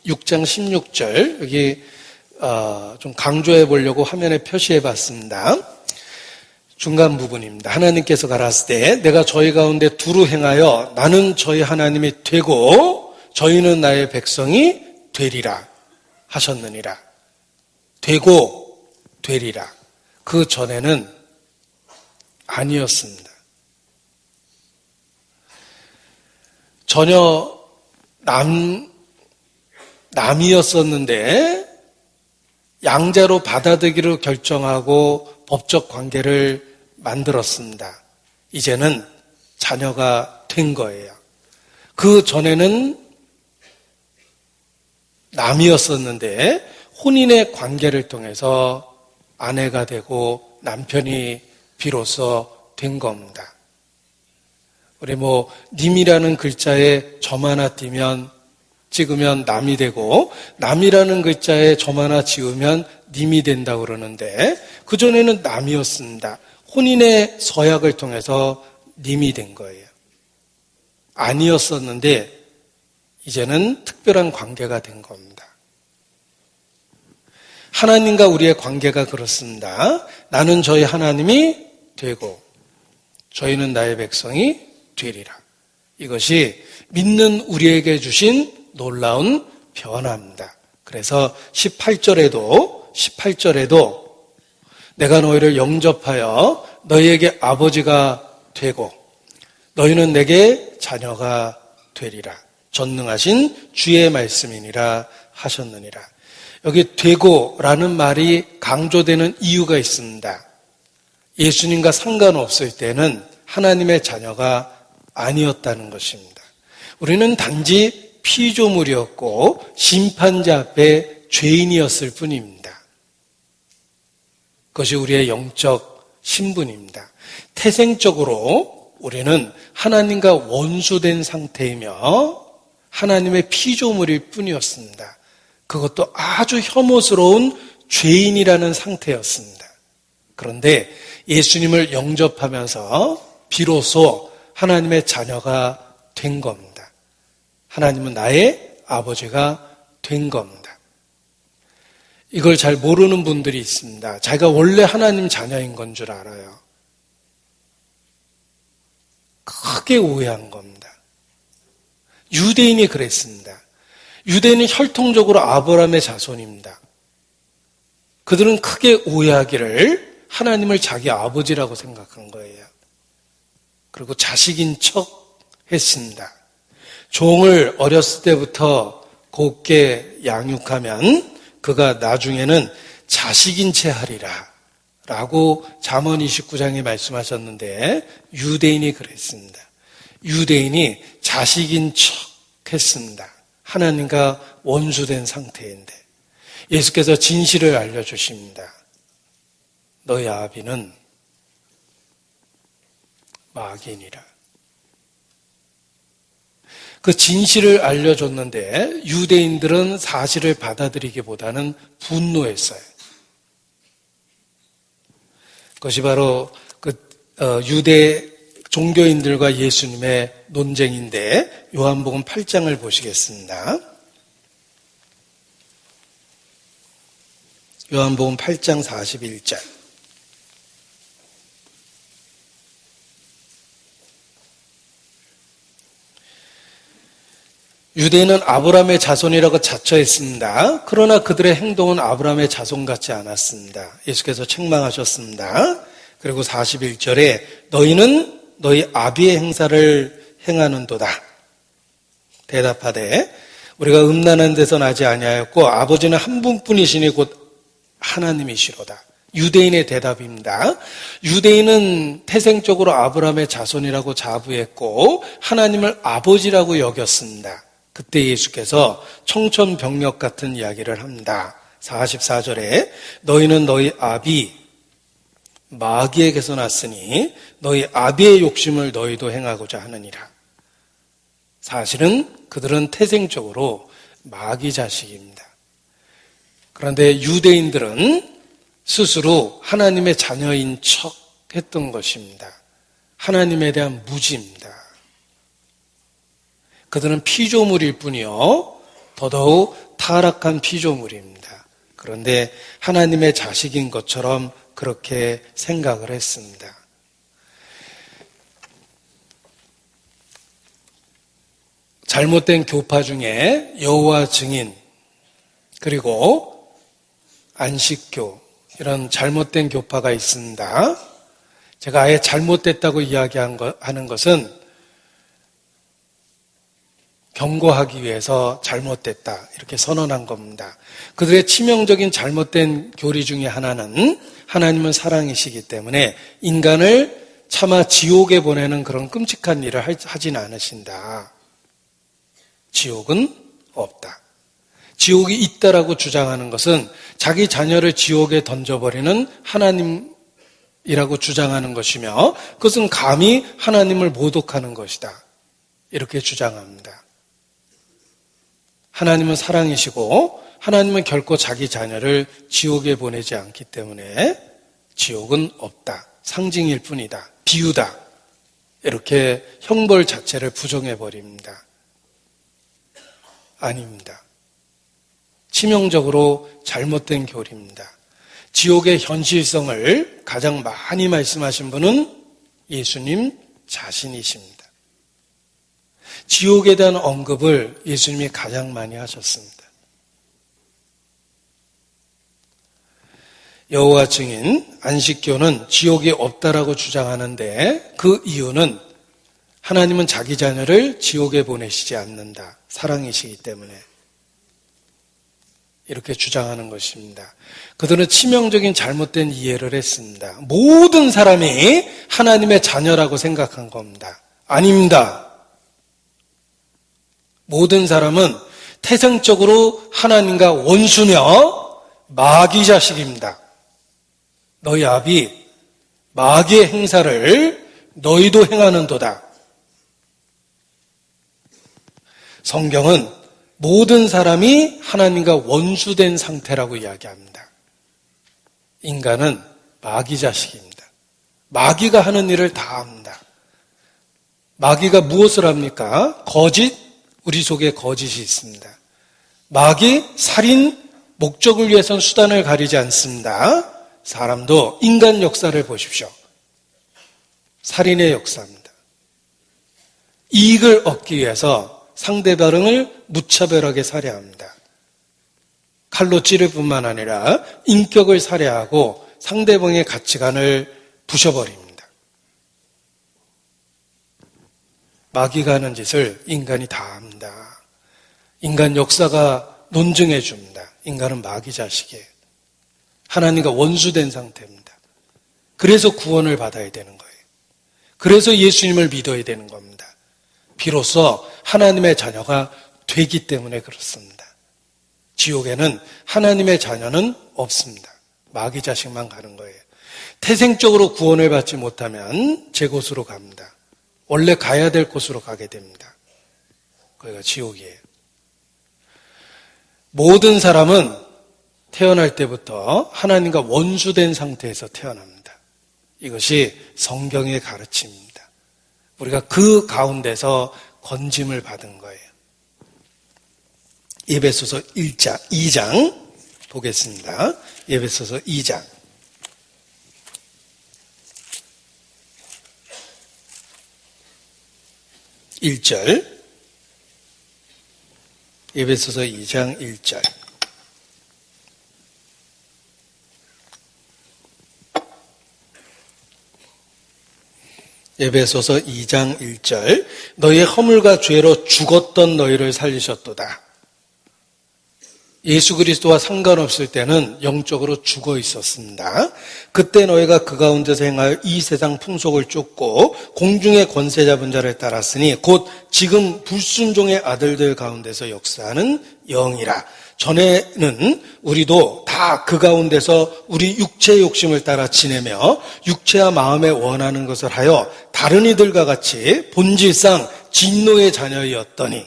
6장 16절 여기 좀 강조해 보려고 화면에 표시해 봤습니다. 중간 부분입니다. 하나님께서 가라사대 내가 저희 가운데 두루 행하여 나는 저희 하나님이 되고 저희는 나의 백성이 되리라 하셨느니라. 되고 되리라. 그 전에는 아니었습니다. 전혀 남이었었는데 양자로 받아들이기로 결정하고 법적 관계를 만들었습니다. 이제는 자녀가 된 거예요. 그 전에는 남이었었는데 혼인의 관계를 통해서 아내가 되고 남편이 비로소 된 겁니다. 우리 님이라는 글자에 점 하나 찍으면 남이 되고 남이라는 글자에 점 하나 지으면 님이 된다고 그러는데 그전에는 남이었습니다. 혼인의 서약을 통해서 님이 된 거예요. 아니었었는데 이제는 특별한 관계가 된 겁니다. 하나님과 우리의 관계가 그렇습니다. 나는 저희 하나님이 되고 저희는 나의 백성이 되리라. 이것이 믿는 우리에게 주신 놀라운 변화입니다. 그래서 18절에도 내가 너희를 영접하여 너희에게 아버지가 되고 너희는 내게 자녀가 되리라. 전능하신 주의 말씀이니라 하셨느니라. 여기 되고라는 말이 강조되는 이유가 있습니다. 예수님과 상관없을 때는 하나님의 자녀가 아니었다는 것입니다. 우리는 단지 피조물이었고 심판자 앞에 죄인이었을 뿐입니다. 그것이 우리의 영적 신분입니다. 태생적으로 우리는 하나님과 원수된 상태이며 하나님의 피조물일 뿐이었습니다. 그것도 아주 혐오스러운 죄인이라는 상태였습니다. 그런데 예수님을 영접하면서 비로소 하나님의 자녀가 된 겁니다. 하나님은 나의 아버지가 된 겁니다. 이걸 잘 모르는 분들이 있습니다. 자기가 원래 하나님 자녀인 건 줄 알아요. 크게 오해한 겁니다. 유대인이 그랬습니다. 유대인은 혈통적으로 아브라함의 자손입니다. 그들은 크게 오해하기를 하나님을 자기 아버지라고 생각한 거예요. 그리고 자식인 척 했습니다. 종을 어렸을 때부터 곱게 양육하면 그가 나중에는 자식인 채 하리라 라고 잠언 29장에 말씀하셨는데 유대인이 그랬습니다. 유대인이 자식인 척 했습니다. 하나님과 원수된 상태인데 예수께서 진실을 알려주십니다. 너희 아비는 마귀니라. 그 진실을 알려줬는데 유대인들은 사실을 받아들이기보다는 분노했어요. 그것이 바로 유대 종교인들과 예수님의 논쟁인데 요한복음 8장을 보시겠습니다. 요한복음 8장 41절. 유대인은 아브라함의 자손이라고 자처했습니다. 그러나 그들의 행동은 아브라함의 자손 같지 않았습니다. 예수께서 책망하셨습니다. 그리고 41절에 너희는 너희 아비의 행사를 행하는도다. 대답하되 우리가 음란한 데서 나지 아니하였고 아버지는 한 분뿐이시니 곧 하나님이시로다. 유대인의 대답입니다. 유대인은 태생적으로 아브라함의 자손이라고 자부했고 하나님을 아버지라고 여겼습니다. 그때 예수께서 청천벽력 같은 이야기를 합니다. 44절에 너희는 너희 아비 마귀에게서 났으니 너희 아비의 욕심을 너희도 행하고자 하느니라. 사실은 그들은 태생적으로 마귀 자식입니다. 그런데 유대인들은 스스로 하나님의 자녀인 척 했던 것입니다. 하나님에 대한 무지입니다. 그들은 피조물일 뿐이요 더더욱 타락한 피조물입니다. 그런데 하나님의 자식인 것처럼 그렇게 생각을 했습니다. 잘못된 교파 중에 여호와 증인 그리고 안식교 이런 잘못된 교파가 있습니다. 제가 아예 잘못됐다고 이야기하는 것은 경고하기 위해서 잘못됐다 이렇게 선언한 겁니다. 그들의 치명적인 잘못된 교리 중에 하나는 하나님은 사랑이시기 때문에 인간을 차마 지옥에 보내는 그런 끔찍한 일을 하진 않으신다. 지옥은 없다. 지옥이 있다라고 주장하는 것은 자기 자녀를 지옥에 던져버리는 하나님이라고 주장하는 것이며 그것은 감히 하나님을 모독하는 것이다. 이렇게 주장합니다. 하나님은 사랑이시고 하나님은 결코 자기 자녀를 지옥에 보내지 않기 때문에 지옥은 없다. 상징일 뿐이다. 비유다. 이렇게 형벌 자체를 부정해버립니다. 아닙니다. 치명적으로 잘못된 교리입니다. 지옥의 현실성을 가장 많이 말씀하신 분은 예수님 자신이십니다. 지옥에 대한 언급을 예수님이 가장 많이 하셨습니다. 여호와 증인 안식교는 지옥이 없다라고 주장하는데 그 이유는 하나님은 자기 자녀를 지옥에 보내시지 않는다. 사랑이시기 때문에 이렇게 주장하는 것입니다. 그들은 치명적인 잘못된 이해를 했습니다. 모든 사람이 하나님의 자녀라고 생각한 겁니다. 아닙니다. 모든 사람은 태생적으로 하나님과 원수며 마귀 자식입니다. 너희 아비 마귀의 행사를 너희도 행하는도다. 성경은 모든 사람이 하나님과 원수된 상태라고 이야기합니다. 인간은 마귀 자식입니다. 마귀가 하는 일을 다 합니다. 마귀가 무엇을 합니까? 거짓, 우리 속에 거짓이 있습니다. 마귀, 살인, 목적을 위해서는 수단을 가리지 않습니다. 사람도 인간 역사를 보십시오. 살인의 역사입니다. 이익을 얻기 위해서 상대방을 무차별하게 살해합니다. 칼로 찌를 뿐만 아니라 인격을 살해하고 상대방의 가치관을 부셔버립니다. 마귀가 하는 짓을 인간이 다 합니다. 인간 역사가 논증해 줍니다. 인간은 마귀 자식이에요. 하나님과 원수된 상태입니다. 그래서 구원을 받아야 되는 거예요. 그래서 예수님을 믿어야 되는 겁니다. 비로소 하나님의 자녀가 되기 때문에 그렇습니다. 지옥에는 하나님의 자녀는 없습니다. 마귀 자식만 가는 거예요. 태생적으로 구원을 받지 못하면 제 곳으로 갑니다. 원래 가야 될 곳으로 가게 됩니다. 거기가 지옥이에요. 모든 사람은 태어날 때부터 하나님과 원수된 상태에서 태어납니다. 이것이 성경의 가르침입니다. 우리가 그 가운데서 건짐을 받은 거예요. 에베소서 2장 보겠습니다. 에베소서 2장 1절, 에베소서 2장 1절. 에베소서 2장 1절. 너희의 허물과 죄로 죽었던 너희를 살리셨도다. 예수 그리스도와 상관없을 때는 영적으로 죽어 있었습니다. 그때 너희가 그 가운데서 행하여 이 세상 풍속을 쫓고 공중의 권세 잡은 자를 따랐으니 곧 지금 불순종의 아들들 가운데서 역사하는 영이라. 전에는 우리도 다 그 가운데서 우리 육체의 욕심을 따라 지내며 육체와 마음에 원하는 것을 하여 다른 이들과 같이 본질상 진노의 자녀였더니,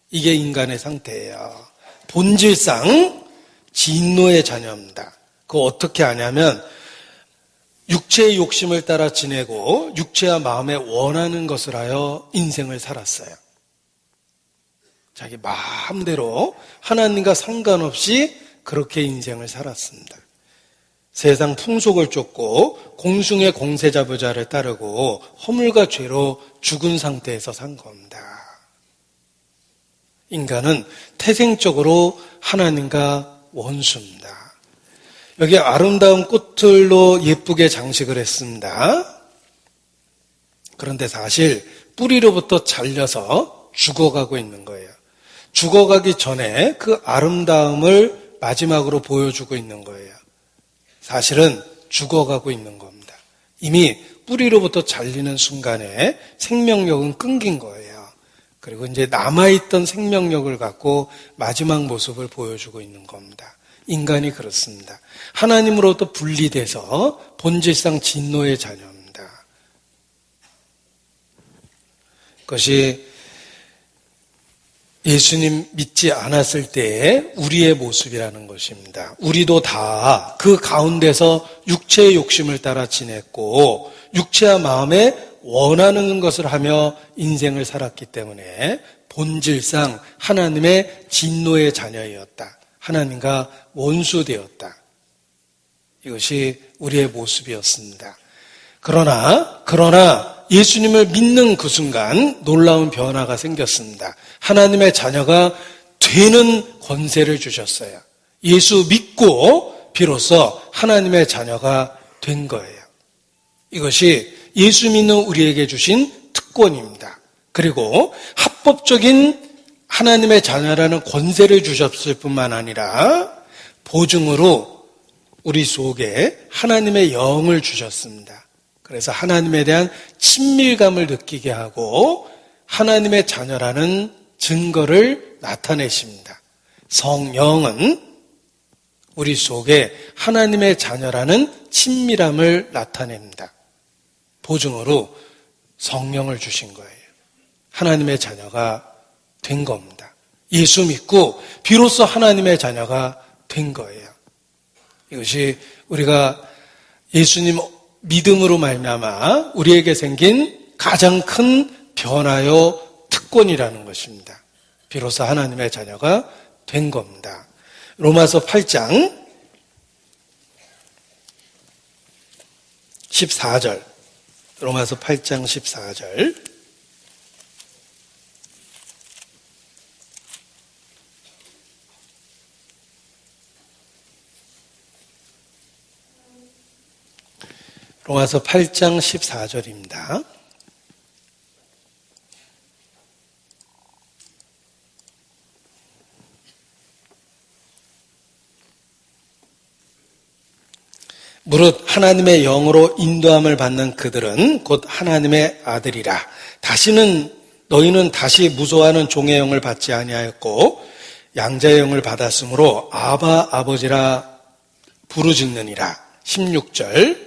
이게 인간의 상태예요. 본질상 진노의 자녀입니다. 그거 어떻게 아냐면 육체의 욕심을 따라 지내고 육체와 마음에 원하는 것을 하여 인생을 살았어요. 자기 마음대로 하나님과 상관없이 그렇게 인생을 살았습니다. 세상 풍속을 쫓고 공중의 공세 자부자를 따르고 허물과 죄로 죽은 상태에서 산 겁니다. 인간은 태생적으로 하나님과 원수입니다. 여기 아름다운 꽃들로 예쁘게 장식을 했습니다. 그런데 사실 뿌리로부터 잘려서 죽어가고 있는 거예요. 죽어가기 전에 그 아름다움을 마지막으로 보여주고 있는 거예요. 사실은 죽어가고 있는 겁니다. 이미 뿌리로부터 잘리는 순간에 생명력은 끊긴 거예요. 그리고 이제 남아있던 생명력을 갖고 마지막 모습을 보여주고 있는 겁니다. 인간이 그렇습니다. 하나님으로부터 분리돼서 본질상 진노의 자녀입니다. 그것이 예수님 믿지 않았을 때의 우리의 모습이라는 것입니다. 우리도 다 그 가운데서 육체의 욕심을 따라 지냈고 육체와 마음에 원하는 것을 하며 인생을 살았기 때문에 본질상 하나님의 진노의 자녀였다. 하나님과 원수되었다. 이것이 우리의 모습이었습니다. 그러나 예수님을 믿는 그 순간 놀라운 변화가 생겼습니다. 하나님의 자녀가 되는 권세를 주셨어요. 예수 믿고 비로소 하나님의 자녀가 된 거예요. 이것이 예수 믿는 우리에게 주신 특권입니다. 그리고 합법적인 하나님의 자녀라는 권세를 주셨을 뿐만 아니라 보증으로 우리 속에 하나님의 영을 주셨습니다. 그래서 하나님에 대한 친밀감을 느끼게 하고 하나님의 자녀라는 증거를 나타내십니다. 성령은 우리 속에 하나님의 자녀라는 친밀함을 나타냅니다. 보증으로 성령을 주신 거예요. 하나님의 자녀가 된 겁니다. 예수 믿고 비로소 하나님의 자녀가 된 거예요. 이것이 우리가 예수님 믿음으로 말미암아 우리에게 생긴 가장 큰 변화요 특권이라는 것입니다. 비로소 하나님의 자녀가 된 겁니다. 로마서 8장 14절. 로마서 8장 14절. 로마서 8장 14절입니다. 무릇 하나님의 영으로 인도함을 받는 그들은 곧 하나님의 아들이라. 너희는 다시 무소하는 종의 영을 받지 아니하였고 양자의 영을 받았으므로 아바 아버지라 부르짖느니라. 16절,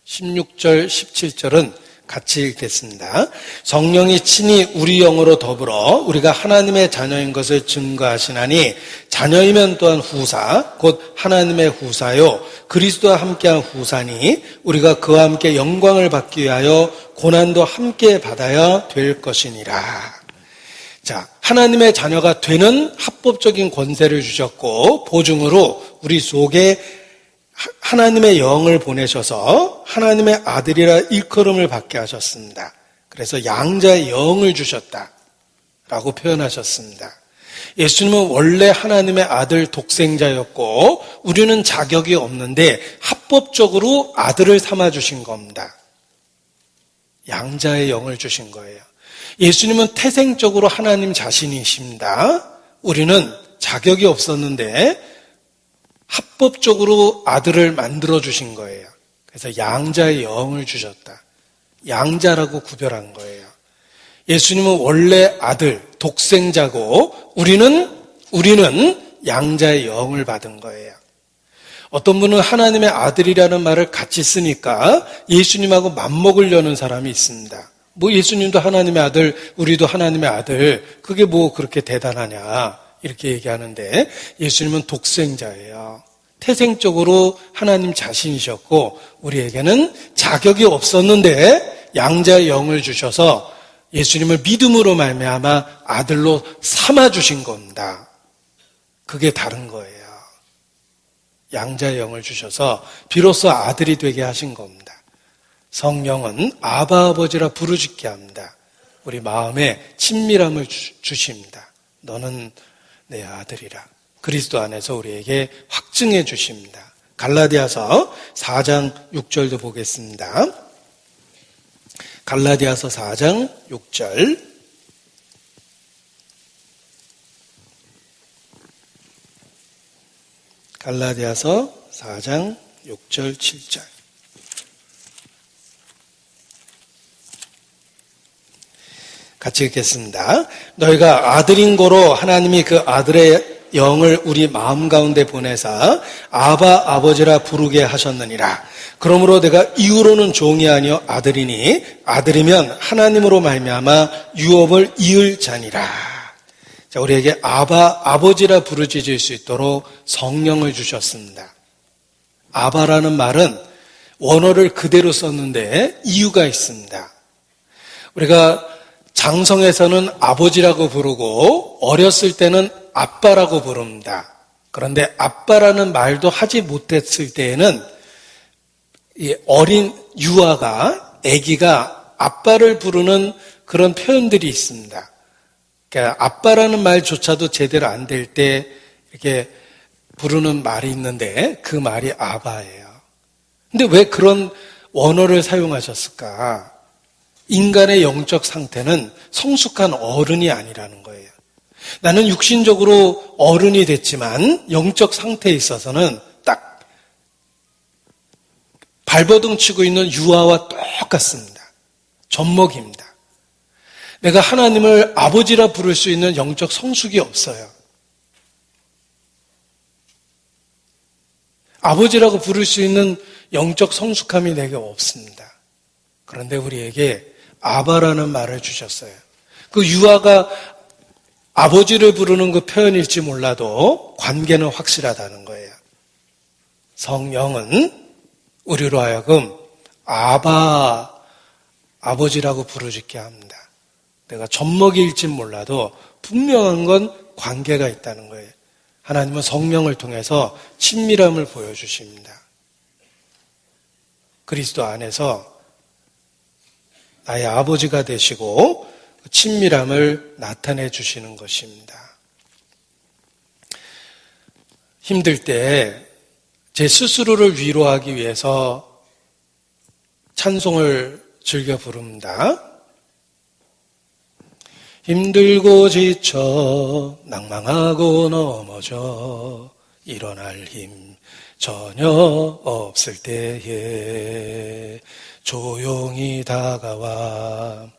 17절은 같이 읽겠습니다. 성령이 친히 우리 영으로 더불어 우리가 하나님의 자녀인 것을 증거하시나니 자녀이면 또한 후사 곧 하나님의 후사요 그리스도와 함께한 후사니 우리가 그와 함께 영광을 받기 위하여 고난도 함께 받아야 될 것이니라. 자, 하나님의 자녀가 되는 합법적인 권세를 주셨고 보증으로 우리 속에 하나님의 영을 보내셔서 하나님의 아들이라 일컬음을 받게 하셨습니다. 그래서 양자의 영을 주셨다라고 표현하셨습니다. 예수님은 원래 하나님의 아들 독생자였고 우리는 자격이 없는데 합법적으로 아들을 삼아주신 겁니다. 양자의 영을 주신 거예요. 예수님은 태생적으로 하나님 자신이십니다. 우리는 자격이 없었는데 합법적으로 아들을 만들어주신 거예요. 그래서 양자의 영을 주셨다. 양자라고 구별한 거예요. 예수님은 원래 아들, 독생자고 우리는 양자의 영을 받은 거예요. 어떤 분은 하나님의 아들이라는 말을 같이 쓰니까 예수님하고 맞먹으려는 사람이 있습니다. 뭐 예수님도 하나님의 아들, 우리도 하나님의 아들, 그게 뭐 그렇게 대단하냐 이렇게 얘기하는데 예수님은 독생자예요. 태생적으로 하나님 자신이셨고 우리에게는 자격이 없었는데 양자의 영을 주셔서 예수님을 믿음으로 말미암아 아들로 삼아주신 겁니다. 그게 다른 거예요. 양자의 영을 주셔서 비로소 아들이 되게 하신 겁니다. 성령은 아바 아버지라 부르짖게 합니다. 우리 마음에 친밀함을 주십니다. 너는 내 아들이라. 그리스도 안에서 우리에게 확증해 주십니다. 갈라디아서 4장 6절도 보겠습니다. 갈라디아서 4장 6절. 갈라디아서 4장 6절 7절. 같이 읽겠습니다. 너희가 아들인 고로 하나님이 그 아들의 영을 우리 마음 가운데 보내사 아바 아버지라 부르게 하셨느니라. 그러므로 내가 이후로는 종이 아니요 아들이니 아들이면 하나님으로 말미암아 유업을 이을 자니라. 자, 우리에게 아바 아버지라 부르짖을 수 있도록 성령을 주셨습니다. 아바라는 말은 원어를 그대로 썼는데 이유가 있습니다. 우리가 장성에서는 아버지라고 부르고 어렸을 때는 아빠라고 부릅니다. 그런데 아빠라는 말도 하지 못했을 때에는 이 어린 유아가, 아기가 아빠를 부르는 그런 표현들이 있습니다. 그러니까 아빠라는 말조차도 제대로 안 될 때 이렇게 부르는 말이 있는데 그 말이 아바예요. 근데 왜 그런 원어를 사용하셨을까? 인간의 영적 상태는 성숙한 어른이 아니라는 거예요. 나는 육신적으로 어른이 됐지만 영적 상태에 있어서는 딱 발버둥 치고 있는 유아와 똑같습니다. 젖먹입니다. 내가 하나님을 아버지라 부를 수 있는 영적 성숙이 없어요. 아버지라고 부를 수 있는 영적 성숙함이 내게 없습니다. 그런데 우리에게 아바라는 말을 주셨어요. 그 유아가 아버지를 부르는 그 표현일지 몰라도 관계는 확실하다는 거예요. 성령은 우리로 하여금 아바, 아버지라고 부르짖게 합니다. 내가 젖먹이일지 몰라도 분명한 건 관계가 있다는 거예요. 하나님은 성령을 통해서 친밀함을 보여주십니다. 그리스도 안에서 나의 아버지가 되시고 친밀함을 나타내 주시는 것입니다. 힘들 때 제 스스로를 위로하기 위해서 찬송을 즐겨 부릅니다. 힘들고 지쳐 낭망하고 넘어져 일어날 힘 전혀 없을 때에 조용히 다가와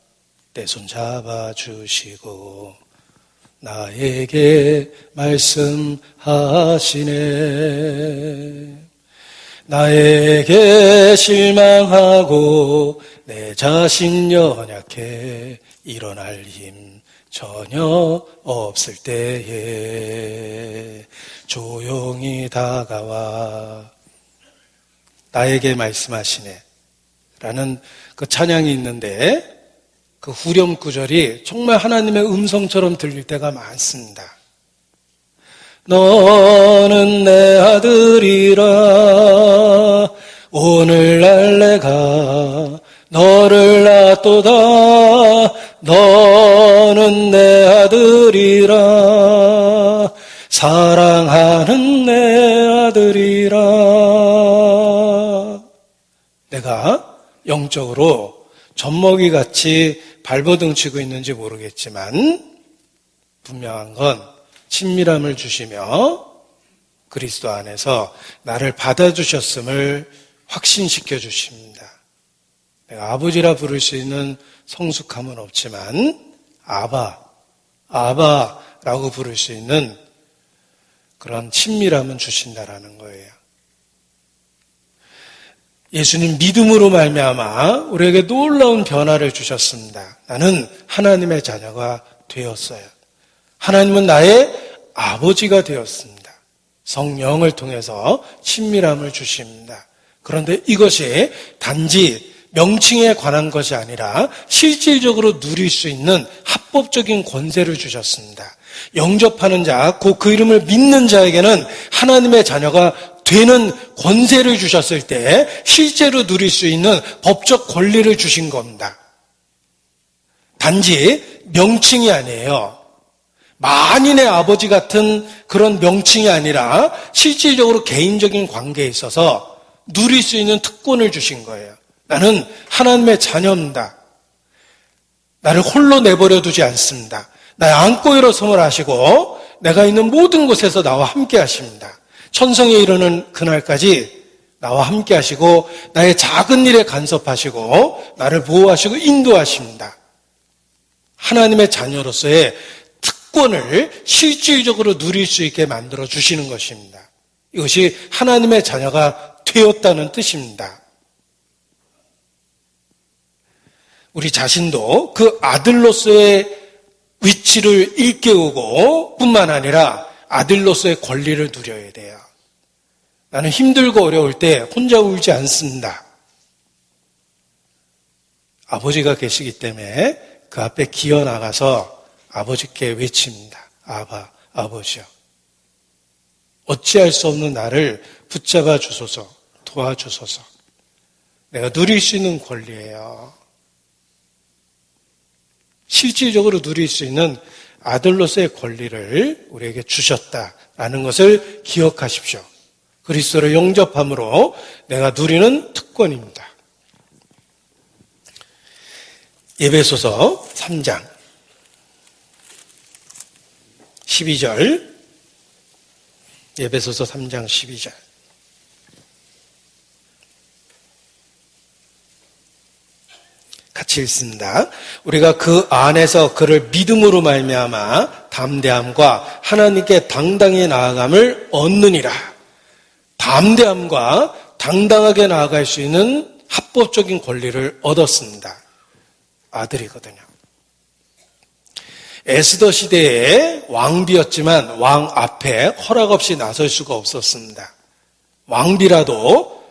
내 손 잡아주시고 나에게 말씀하시네. 나에게 실망하고 내 자신 연약해 일어날 힘 전혀 없을 때에 조용히 다가와 나에게 말씀하시네 라는 그 찬양이 있는데 그 후렴 구절이 정말 하나님의 음성처럼 들릴 때가 많습니다. 너는 내 아들이라 오늘날 내가 너를 낳도다. 너는 내 아들이라 사랑하는 내 아들이라. 내가 영적으로 젖먹이같이 발버둥 치고 있는지 모르겠지만 분명한 건 친밀함을 주시며 그리스도 안에서 나를 받아주셨음을 확신시켜 주십니다. 내가 아버지라 부를 수 있는 성숙함은 없지만 아바라고 부를 수 있는 그런 친밀함은 주신다라는 거예요. 예수님 믿음으로 말미암아 우리에게 놀라운 변화를 주셨습니다. 나는 하나님의 자녀가 되었어요. 하나님은 나의 아버지가 되었습니다. 성령을 통해서 친밀함을 주십니다. 그런데 이것이 단지 명칭에 관한 것이 아니라 실질적으로 누릴 수 있는 합법적인 권세를 주셨습니다. 영접하는 자, 곧 그 이름을 믿는 자에게는 하나님의 자녀가 되는 권세를 주셨을 때 실제로 누릴 수 있는 법적 권리를 주신 겁니다. 단지 명칭이 아니에요. 만인의 아버지 같은 그런 명칭이 아니라 실질적으로 개인적인 관계에 있어서 누릴 수 있는 특권을 주신 거예요. 나는 하나님의 자녀입니다. 나를 홀로 내버려 두지 않습니다. 나의 안고 일어섬을 하시고 내가 있는 모든 곳에서 나와 함께 하십니다. 천성에 이르는 그날까지 나와 함께 하시고 나의 작은 일에 간섭하시고 나를 보호하시고 인도하십니다. 하나님의 자녀로서의 특권을 실질적으로 누릴 수 있게 만들어 주시는 것입니다. 이것이 하나님의 자녀가 되었다는 뜻입니다. 우리 자신도 그 아들로서의 위치를 일깨우고 뿐만 아니라 아들로서의 권리를 누려야 돼요. 나는 힘들고 어려울 때 혼자 울지 않습니다. 아버지가 계시기 때문에 그 앞에 기어 나가서 아버지께 외칩니다. 아바, 아버지여. 어찌할 수 없는 나를 붙잡아 주소서, 도와주소서. 내가 누릴 수 있는 권리예요. 실질적으로 누릴 수 있는 아들로서의 권리를 우리에게 주셨다라는 것을 기억하십시오. 그리스도를 영접함으로 내가 누리는 특권입니다. 에베소서 3장 12절 에베소서 3장 12절 같이 읽습니다. 우리가 그 안에서 그를 믿음으로 말미암아 담대함과 하나님께 당당히 나아감을 얻느니라. 담대함과 당당하게 나아갈 수 있는 합법적인 권리를 얻었습니다. 아들이거든요. 에스더 시대에 왕비였지만 왕 앞에 허락 없이 나설 수가 없었습니다. 왕비라도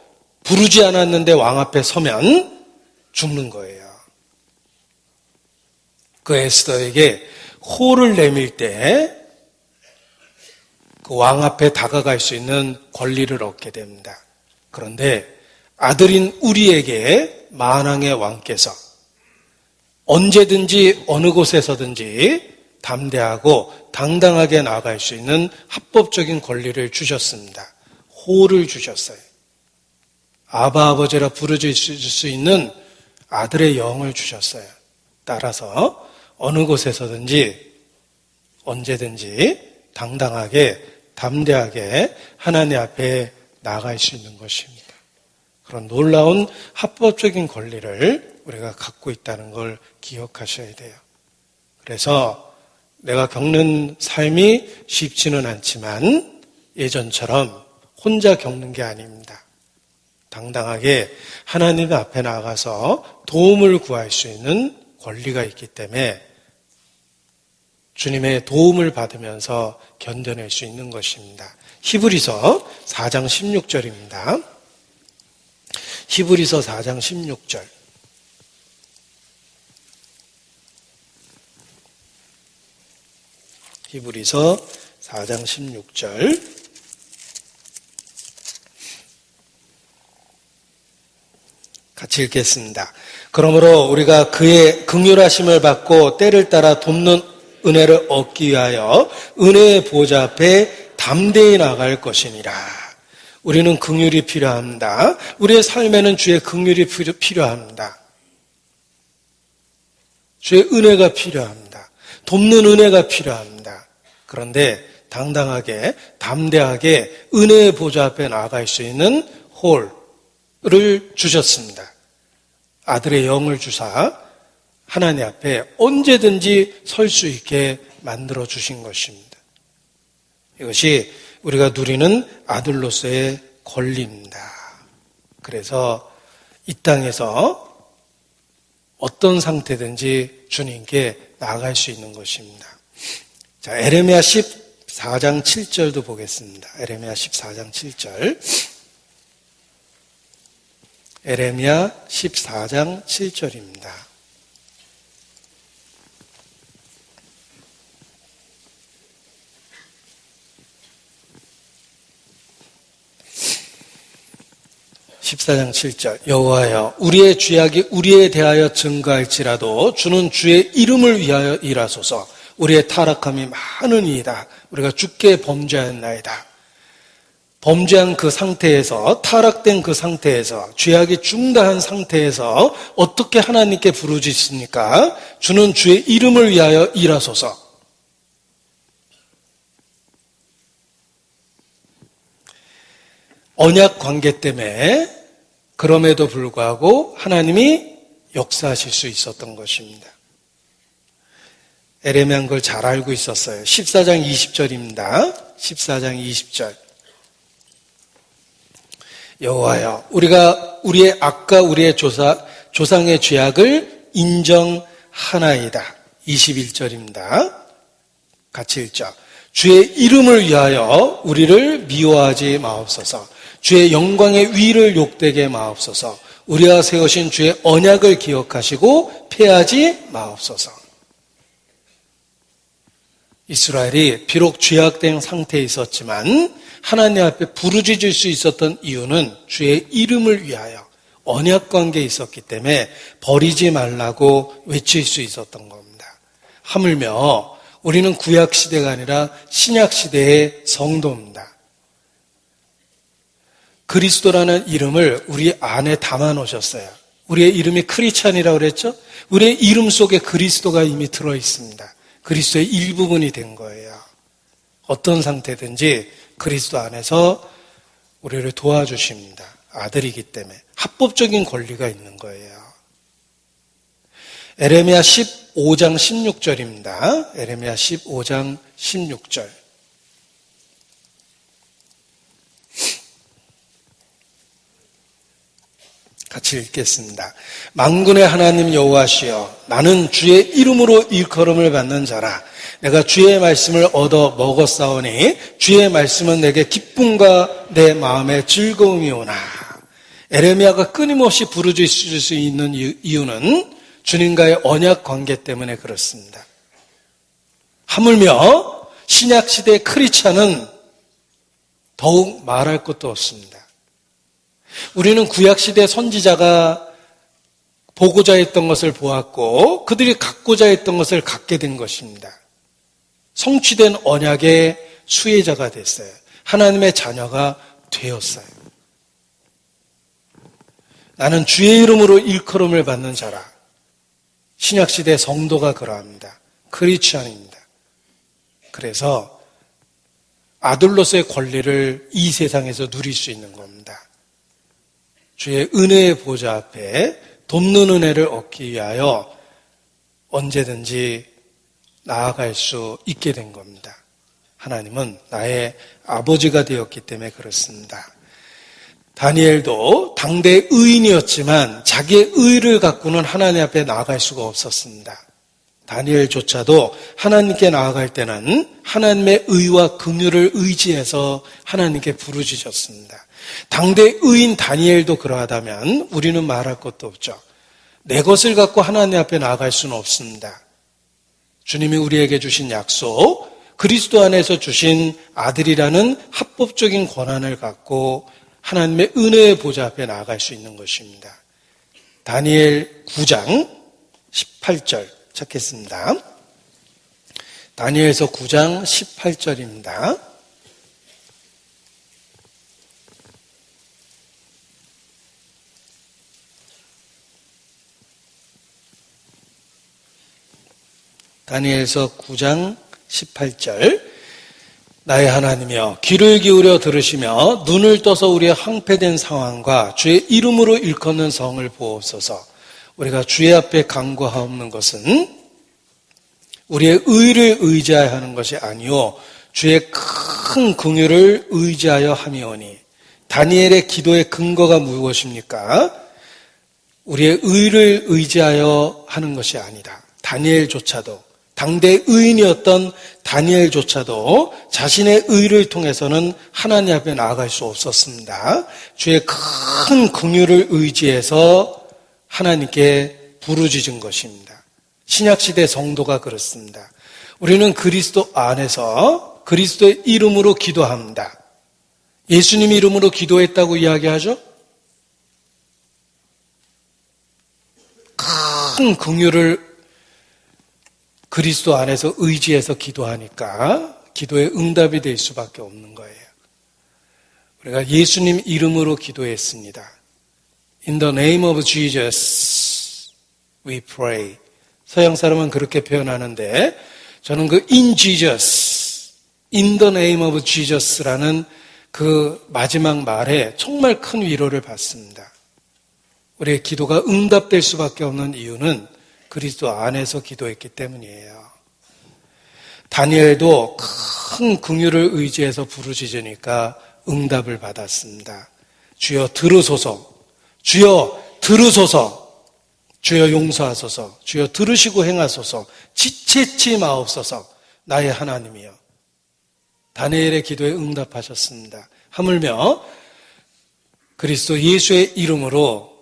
부르지 않았는데 왕 앞에 서면 죽는 거예요. 그 에스더에게 호를 내밀 때 그 왕 앞에 다가갈 수 있는 권리를 얻게 됩니다. 그런데 아들인 우리에게 만왕의 왕께서 언제든지 어느 곳에서든지 담대하고 당당하게 나아갈 수 있는 합법적인 권리를 주셨습니다. 호를 주셨어요. 아바 아버지라 부르실 수 있는 아들의 영을 주셨어요. 따라서 어느 곳에서든지 언제든지 당당하게 담대하게 하나님 앞에 나아갈 수 있는 것입니다. 그런 놀라운 합법적인 권리를 우리가 갖고 있다는 걸 기억하셔야 돼요. 그래서 내가 겪는 삶이 쉽지는 않지만 예전처럼 혼자 겪는 게 아닙니다. 당당하게 하나님 앞에 나가서 도움을 구할 수 있는 권리가 있기 때문에 주님의 도움을 받으면서 견뎌낼 수 있는 것입니다. 히브리서 4장 16절입니다. 히브리서 4장 16절. 히브리서 4장 16절. 같이 읽겠습니다. 그러므로 우리가 그의 긍휼하심을 받고 때를 따라 돕는 은혜를 얻기 위하여 은혜의 보좌 앞에 담대히 나갈 것이니라. 우리는 긍휼이 필요합니다. 우리의 삶에는 주의 긍휼이 필요합니다. 주의 은혜가 필요합니다. 돕는 은혜가 필요합니다. 그런데 당당하게 담대하게 은혜의 보좌 앞에 나아갈 수 있는 홀을 주셨습니다. 아들의 영을 주사 하나님 앞에 언제든지 설 수 있게 만들어 주신 것입니다. 이것이 우리가 누리는 아들로서의 권리입니다. 그래서 이 땅에서 어떤 상태든지 주님께 나아갈 수 있는 것입니다. 자, 에레미야 14장 7절도 보겠습니다. 에레미야 14장 7절. 에레미야 14장 7절입니다. (14장 7절) 여호와여 우리의 죄악이 우리에 대하여 증거할지라도 주는 주의 이름을 위하여 일하소서. 우리의 타락함이 많으니이다. 우리가 주께 범죄하였나이다. 범죄한 그 상태에서, 타락된 그 상태에서, 죄악이 중다한 상태에서 어떻게 하나님께 부르짖습니까? 주는 주의 이름을 위하여 일하소서. 언약 관계 때문에 그럼에도 불구하고 하나님이 역사하실 수 있었던 것입니다. 에레미야는 그걸 잘 알고 있었어요. 14장 20절입니다. 14장 20절. 여호와여 우리가 우리의 악과 우리의 조상의 죄악을 인정하나이다. 21절입니다. 같이 읽죠. 주의 이름을 위하여 우리를 미워하지 마옵소서. 주의 영광의 위를 욕되게 마옵소서. 우리가 세우신 주의 언약을 기억하시고 패하지 마옵소서. 이스라엘이 비록 죄악된 상태에 있었지만 하나님 앞에 부르짖을 수 있었던 이유는 주의 이름을 위하여 언약 관계에 있었기 때문에 버리지 말라고 외칠 수 있었던 겁니다. 하물며 우리는 구약 시대가 아니라 신약 시대의 성도입니다. 그리스도라는 이름을 우리 안에 담아 놓으셨어요. 우리의 이름이 크리스찬이라고 그랬죠? 우리의 이름 속에 그리스도가 이미 들어 있습니다. 그리스도의 일부분이 된 거예요. 어떤 상태든지 그리스도 안에서 우리를 도와주십니다. 아들이기 때문에 합법적인 권리가 있는 거예요. 에레미야 15장 16절입니다. 에레미야 15장 16절. 같이 읽겠습니다. 만군의 하나님 여호와시여 나는 주의 이름으로 일컬음을 받는 자라. 내가 주의 말씀을 얻어 먹었사오니 주의 말씀은 내게 기쁨과 내 마음의 즐거움이오나. 에레미야가 끊임없이 부르짖을 수 있는 이유는 주님과의 언약 관계 때문에 그렇습니다. 하물며 신약시대 크리스찬은 더욱 말할 것도 없습니다. 우리는 구약시대 선지자가 보고자 했던 것을 보았고 그들이 갖고자 했던 것을 갖게 된 것입니다. 성취된 언약의 수혜자가 됐어요. 하나님의 자녀가 되었어요. 나는 주의 이름으로 일컬음을 받는 자라. 신약시대 성도가 그러합니다. 크리스찬입니다. 그래서 아들로서의 권리를 이 세상에서 누릴 수 있는 겁니다. 주의 은혜의 보좌 앞에 돕는 은혜를 얻기 위하여 언제든지 나아갈 수 있게 된 겁니다. 하나님은 나의 아버지가 되었기 때문에 그렇습니다. 다니엘도 당대 의인이었지만 자기의 의를 갖고는 하나님 앞에 나아갈 수가 없었습니다. 다니엘조차도 하나님께 나아갈 때는 하나님의 의와 긍휼을 의지해서 하나님께 부르짖었습니다. 당대 의인 다니엘도 그러하다면 우리는 말할 것도 없죠. 내 것을 갖고 하나님 앞에 나아갈 수는 없습니다. 주님이 우리에게 주신 약속, 그리스도 안에서 주신 아들이라는 합법적인 권한을 갖고 하나님의 은혜의 보좌 앞에 나아갈 수 있는 것입니다. 다니엘 9장 18절 찾겠습니다. 다니엘서 9장 18절입니다. 다니엘서 9장 18절 나의 하나님이여 귀를 기울여 들으시며 눈을 떠서 우리의 황폐된 상황과 주의 이름으로 일컫는 성을 보옵소서. 우리가 주의 앞에 간구하옵는 것은 우리의 의를 의지하여 하는 것이 아니요 주의 큰 긍휼을 의지하여 함이오니. 다니엘의 기도의 근거가 무엇입니까? 우리의 의를 의지하여 하는 것이 아니다. 다니엘조차도 당대 의인이었던 다니엘조차도 자신의 의를 통해서는 하나님 앞에 나아갈 수 없었습니다. 주의 큰 긍휼을 의지해서 하나님께 부르짖은 것입니다. 신약시대 성도가 그렇습니다. 우리는 그리스도 안에서 그리스도의 이름으로 기도합니다. 예수님 이름으로 기도했다고 이야기하죠? 큰 긍휼을 그리스도 안에서 의지해서 기도하니까 기도의 응답이 될 수밖에 없는 거예요. 우리가 예수님 이름으로 기도했습니다. In the name of Jesus, we pray. 서양 사람은 그렇게 표현하는데 저는 그 in Jesus, in the name of Jesus라는 그 마지막 말에 정말 큰 위로를 받습니다. 우리의 기도가 응답될 수밖에 없는 이유는 그리스도 안에서 기도했기 때문이에요. 다니엘도 큰 긍휼을 의지해서 부르짖으니까 응답을 받았습니다. 주여 들으소서, 주여 들으소서, 주여 용서하소서, 주여 들으시고 행하소서, 지체치 마옵소서, 나의 하나님이여. 다니엘의 기도에 응답하셨습니다. 하물며 그리스도 예수의 이름으로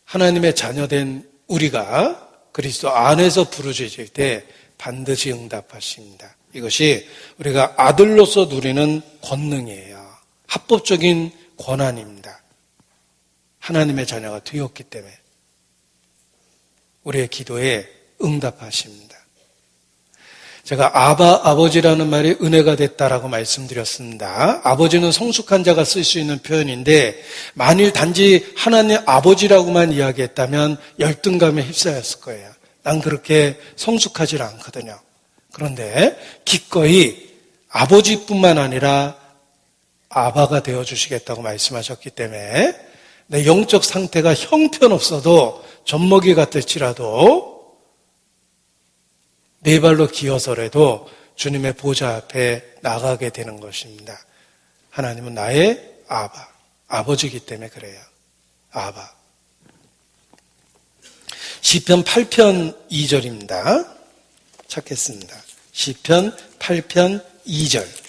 하나님의 자녀된 우리가 그리스도 안에서 부르짖을 때 반드시 응답하십니다. 이것이 우리가 아들로서 누리는 권능이에요. 합법적인 권한입니다. 하나님의 자녀가 되었기 때문에 우리의 기도에 응답하십니다. 제가 아버지라는 말이 은혜가 됐다라고 말씀드렸습니다. 아버지는 성숙한 자가 쓸 수 있는 표현인데 만일 단지 하나님 아버지라고만 이야기했다면 열등감에 휩싸였을 거예요. 난 그렇게 성숙하지 않거든요. 그런데 기꺼이 아버지뿐만 아니라 아바가 되어주시겠다고 말씀하셨기 때문에 내 영적 상태가 형편없어도 젖먹이 같을지라도 네 발로 기어서라도 주님의 보좌 앞에 나가게 되는 것입니다. 하나님은 나의 아바, 아버지이기 때문에 그래요. 아바. 시편 8편 2절입니다. 찾겠습니다. 시편 8편 2절.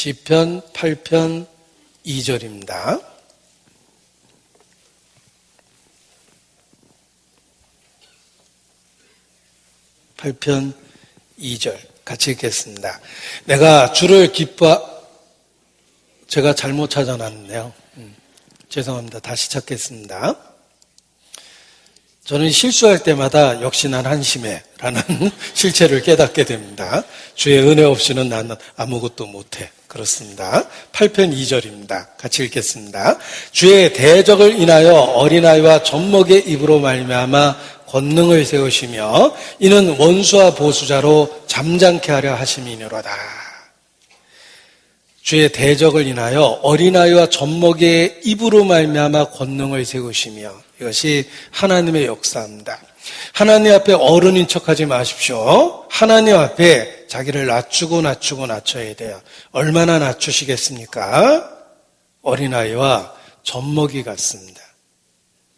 시편 8편 2절입니다. (8편 2절) 같이 읽겠습니다. 내가 주를 제가 잘못 찾아놨네요. 죄송합니다. 다시 찾겠습니다. 저는 실수할 때마다 역시 난 한심해라는 실체를 깨닫게 됩니다. 주의 은혜 없이는 나는 아무것도 못해. 그렇습니다. 8편 2절입니다. 같이 읽겠습니다. 주의 대적을 인하여 어린아이와 젖먹이의 입으로 말미암아 권능을 세우시며 이는 원수와 보수자로 잠잠케 하려 하심이니로다. 주의 대적을 인하여 어린아이와 젖먹이의 입으로 말미암아 권능을 세우시며, 이것이 하나님의 역사입니다. 하나님 앞에 어른인 척하지 마십시오. 하나님 앞에 자기를 낮춰야 돼요. 얼마나 낮추시겠습니까? 어린아이와 젖먹이 같습니다.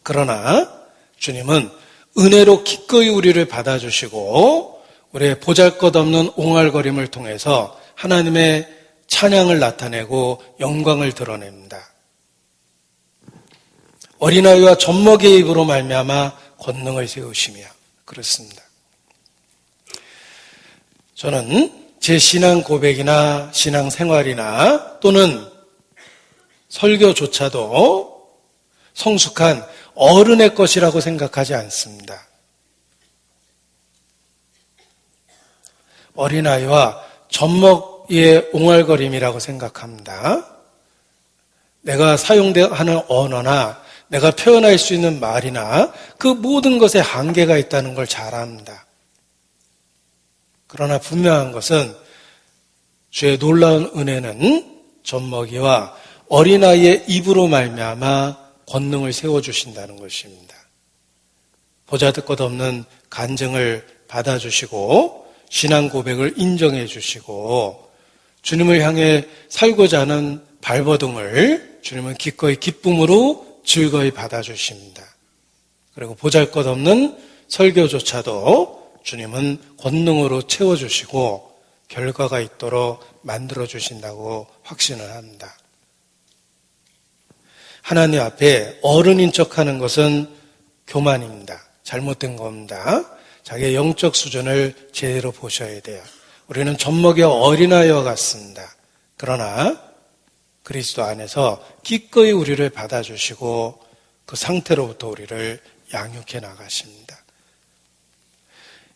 그러나 주님은 은혜로 기꺼이 우리를 받아주시고 우리의 보잘것없는 옹알거림을 통해서 하나님의 찬양을 나타내고 영광을 드러냅니다. 어린아이와 젖먹이의 입으로 말미암아 권능을 세우시며, 그렇습니다. 저는 제 신앙 고백이나 신앙 생활이나 또는 설교조차도 성숙한 어른의 것이라고 생각하지 않습니다. 어린아이와 젖먹이의 옹알거림이라고 생각합니다. 내가 사용하는 언어나 내가 표현할 수 있는 말이나 그 모든 것에 한계가 있다는 걸 잘 압니다. 그러나 분명한 것은 주의 놀라운 은혜는 젖먹이와 어린아이의 입으로 말미암아 권능을 세워주신다는 것입니다. 보잘것없는 간증을 받아주시고 신앙 고백을 인정해 주시고 주님을 향해 살고자 하는 발버둥을 주님은 기꺼이 기쁨으로 즐거이 받아주십니다. 그리고 보잘것없는 설교조차도 주님은 권능으로 채워주시고 결과가 있도록 만들어주신다고 확신을 합니다. 하나님 앞에 어른인 척하는 것은 교만입니다. 잘못된 겁니다. 자기의 영적 수준을 제대로 보셔야 돼요. 우리는 젖먹이와 어린아이와 같습니다. 그러나 그리스도 안에서 기꺼이 우리를 받아주시고 그 상태로부터 우리를 양육해 나가십니다.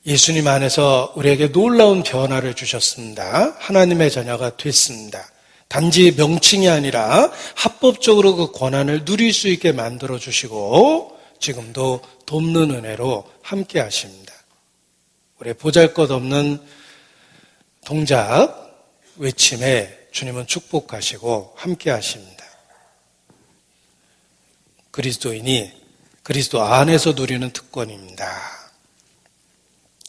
예수님 안에서 우리에게 놀라운 변화를 주셨습니다. 하나님의 자녀가 됐습니다. 단지 명칭이 아니라 합법적으로 그 권한을 누릴 수 있게 만들어주시고 지금도 돕는 은혜로 함께 하십니다. 우리의 보잘것없는 동작, 외침에 주님은 축복하시고 함께 하십니다. 그리스도인이 그리스도 안에서 누리는 특권입니다.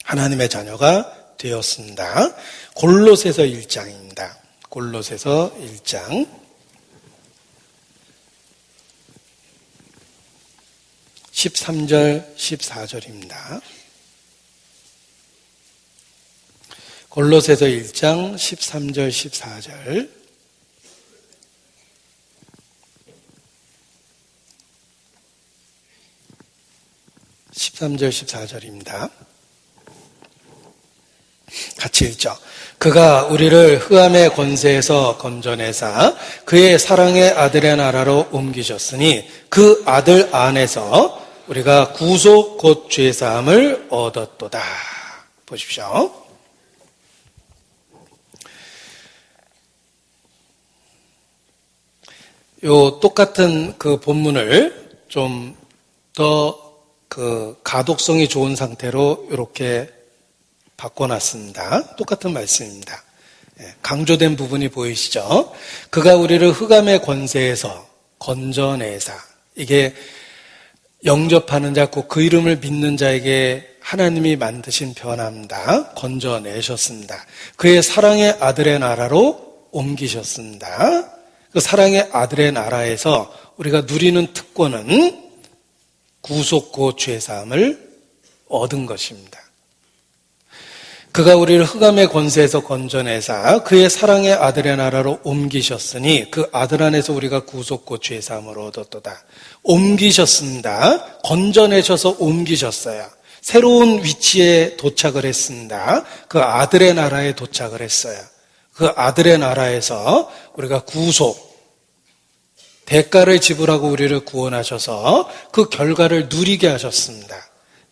하나님의 자녀가 되었습니다. 골로새서 1장입니다. 골로새서 1장 13절 14절입니다. 골로새서 1장 13절 14절 13절 14절입니다. 같이 읽죠. 그가 우리를 흑암의 권세에서 건져내사 그의 사랑의 아들의 나라로 옮기셨으니 그 아들 안에서 우리가 구속 곧 죄사함을 얻었도다. 보십시오. 요 똑같은 그 본문을 좀 더 그 가독성이 좋은 상태로 이렇게 바꿔놨습니다. 똑같은 말씀입니다. 강조된 부분이 보이시죠? 그가 우리를 흑암의 권세에서 건져내사, 이게 영접하는 자, 곧 그 이름을 믿는 자에게 하나님이 만드신 변화입니다. 건져내셨습니다. 그의 사랑의 아들의 나라로 옮기셨습니다. 그 사랑의 아들의 나라에서 우리가 누리는 특권은 구속 곧 죄사함을 얻은 것입니다. 그가 우리를 흑암의 권세에서 건져내사 그의 사랑의 아들의 나라로 옮기셨으니 그 아들 안에서 우리가 구속 곧 죄사함을 얻었도다. 옮기셨습니다. 건져내셔서 옮기셨어요. 새로운 위치에 도착을 했습니다. 그 아들의 나라에 도착을 했어요. 그 아들의 나라에서 우리가 구속, 대가를 지불하고 우리를 구원하셔서 그 결과를 누리게 하셨습니다.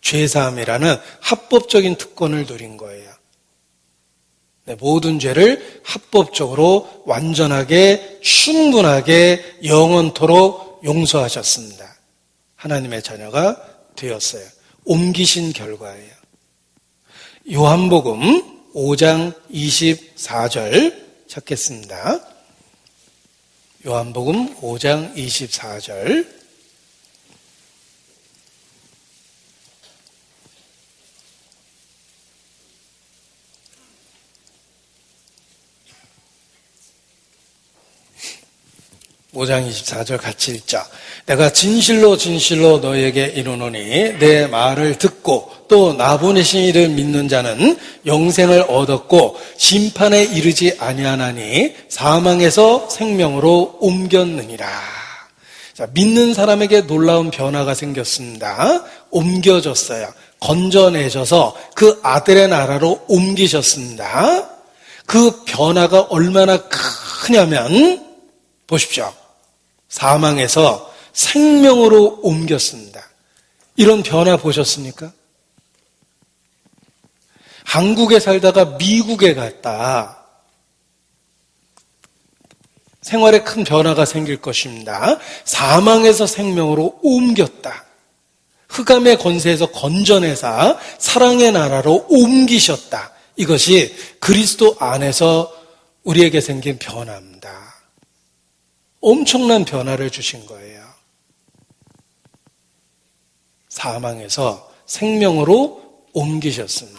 죄사함이라는 합법적인 특권을 누린 거예요. 네, 모든 죄를 합법적으로 완전하게 충분하게 영원토록 용서하셨습니다. 하나님의 자녀가 되었어요. 옮기신 결과예요. 요한복음 5장 24절 찾겠습니다. 요한복음 5장 24절. (5장 24절) 같이 읽자. 내가 진실로 진실로 너에게 이르노니 내 말을 듣고 또 나 보내신 이를 믿는 자는 영생을 얻었고 심판에 이르지 아니하나니 사망에서 생명으로 옮겼느니라. 자, 믿는 사람에게 놀라운 변화가 생겼습니다. 옮겨졌어요. 건져내셔서 그 아들의 나라로 옮기셨습니다. 그 변화가 얼마나 크냐면 보십시오. 사망에서 생명으로 옮겼습니다. 이런 변화 보셨습니까? 한국에 살다가 미국에 갔다. 생활에 큰 변화가 생길 것입니다. 사망에서 생명으로 옮겼다. 흑암의 권세에서 건져내사 사랑의 나라로 옮기셨다. 이것이 그리스도 안에서 우리에게 생긴 변화입니다. 엄청난 변화를 주신 거예요. 사망에서 생명으로 옮기셨습니다.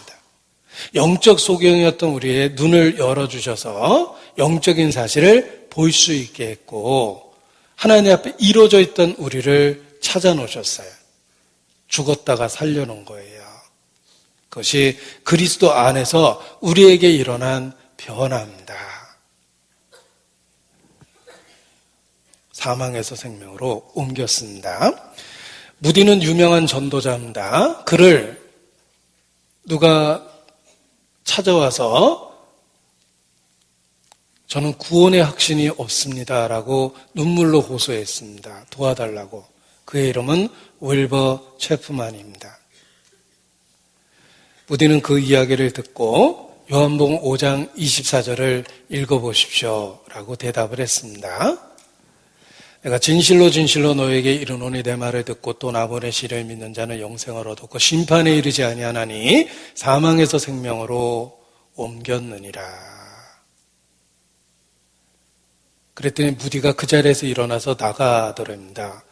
영적 소경이었던 우리의 눈을 열어주셔서 영적인 사실을 볼 수 있게 했고 하나님 앞에 이루어져 있던 우리를 찾아놓으셨어요. 죽었다가 살려놓은 거예요. 그것이 그리스도 안에서 우리에게 일어난 변화입니다. 사망에서 생명으로 옮겼습니다. 무디는 유명한 전도자입니다. 그를 누가 찾아와서 저는 구원의 확신이 없습니다라고 눈물로 호소했습니다. 도와달라고. 그의 이름은 윌버 체프만입니다. 무디는 그 이야기를 듣고 요한복음 5장 24절을 읽어보십시오 라고 대답을 했습니다. 내가 진실로 진실로 너에게 이르노니 내 말을 듣고 또 나 보내시를 믿는 자는 영생을 얻었고 심판에 이르지 아니하나니 사망에서 생명으로 옮겼느니라. 그랬더니 무디가 그 자리에서 일어나서 나가더랍니다.